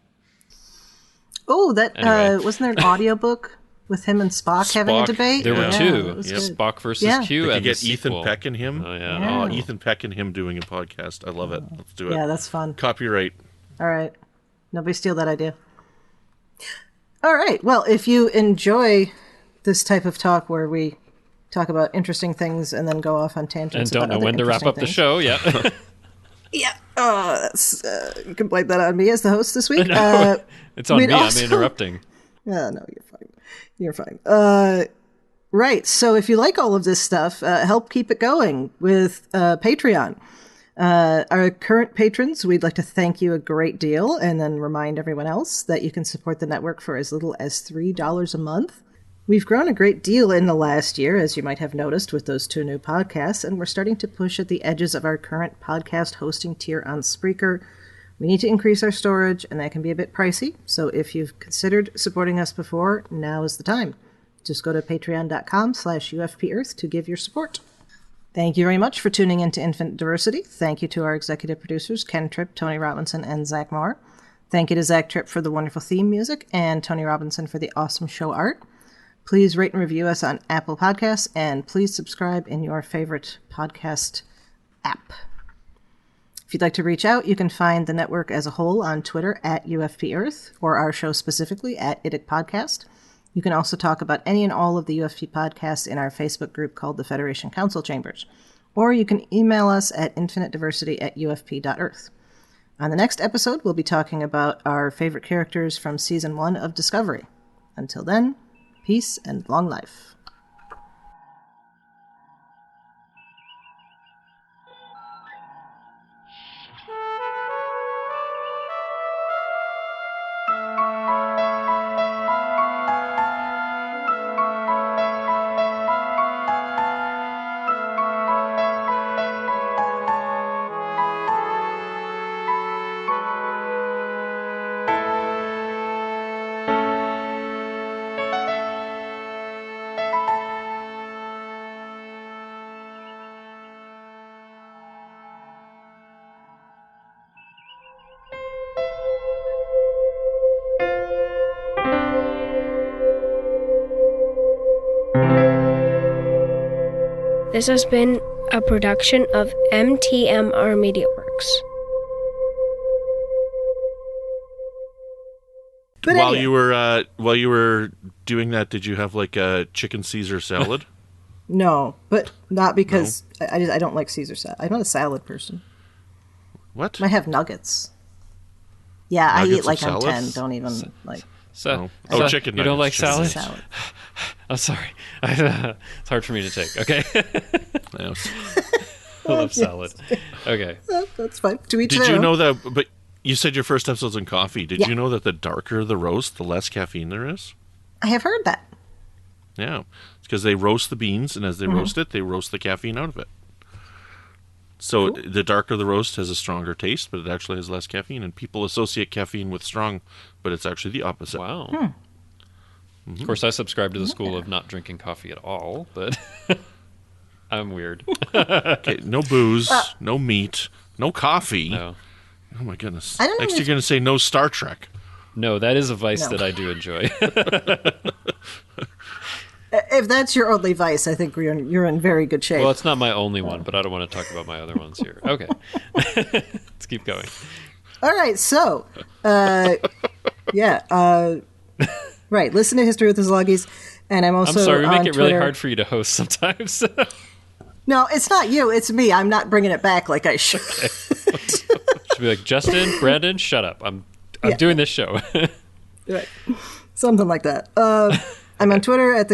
Oh, that Anyway. wasn't there an audiobook with him and Spock having a Spock, debate? There were Yeah, two. it was Yep. good. Spock versus Yeah. Q. They could and get the Ethan sequel. Peck and him. Oh, yeah. Yeah. Oh, Ethan Peck and him doing a podcast. I love it. Let's do it. Yeah, that's fun. Copyright. All right. Nobody steal that idea. All right. Well, if you enjoy this type of talk where we talk about interesting things and then go off on tangents And don't about know other when to wrap interesting up the things. show. Yeah. Yeah. That's, you can blame that on me as the host this week. No, it's on we'd me. also- I'm interrupting. No, you're fine. You're fine. Right. So if you like all of this stuff, help keep it going with Patreon. Our current patrons, we'd like to thank you a great deal and then remind everyone else that you can support the network for as little as $3 a month. We've grown a great deal in the last year, as you might have noticed with those 2 new podcasts, and we're starting to push at the edges of our current podcast hosting tier on Spreaker. We need to increase our storage, and that can be a bit pricey, so if you've considered supporting us before, now is the time. Just go to patreon.com/UFPEarth to give your support. Thank you very much for tuning in to Infinite Diversity. Thank you to our executive producers, Ken Tripp, Tony Robinson, and Zach Moore. Thank you to Zach Tripp for the wonderful theme music, and Tony Robinson for the awesome show art. Please rate and review us on Apple Podcasts, and please subscribe in your favorite podcast app. If you'd like to reach out, you can find the network as a whole on Twitter at UFPEarth, or our show specifically at IDIC Podcast. You can also talk about any and all of the UFP podcasts in our Facebook group called the Federation Council Chambers, or you can email us at infinitediversity@ufp.earth. On the next episode, we'll be talking about our favorite characters from Season 1 of Discovery. Until then, peace and long life. This has been a production of MTMR Media Works. But While anyway. you were doing that, did you have like a chicken Caesar salad? No, but not because I don't like Caesar salad. I'm not a salad person. What? I have nuggets. Yeah, Nuggets I eat of like I'm salad? 10. Don't even like So, chicken You don't like nuggets, chicken salad? salad. I'm sorry. It's hard for me to take. Okay. Yes. I love salad. Okay. That's fine. To each Did their you own. know that? But you said your first episode's on coffee. Did Yeah. you know that the darker the roast, the less caffeine there is? I have heard that. Yeah, it's because they roast the beans, and as Mm-hmm. they roast it, they roast the caffeine out of it. So the darker the roast has a stronger taste, but it actually has less caffeine. And people associate caffeine with strong, but it's actually the opposite. Wow. Hmm. Of course, I subscribe to the school of not drinking coffee at all, but I'm weird. Okay, no booze, no meat, no coffee. No. Oh my goodness! I don't know Next, if- you're going to say no Star Trek. No, that is a vice No. that I do enjoy. If that's your only vice, I think you're in very good shape. Well, it's not my only one, but I don't want to talk about my other ones here. Okay. Let's keep going. All right, so, right, listen to History with the Zilagis, and I'm I'm also sorry, we make on it really Twitter. hard for you to host sometimes. No, it's not you, it's me. I'm not bringing it back like I should. Should be like, Justin, Brandon, shut up. I'm doing this show. Right. Something like that. I'm on Twitter at the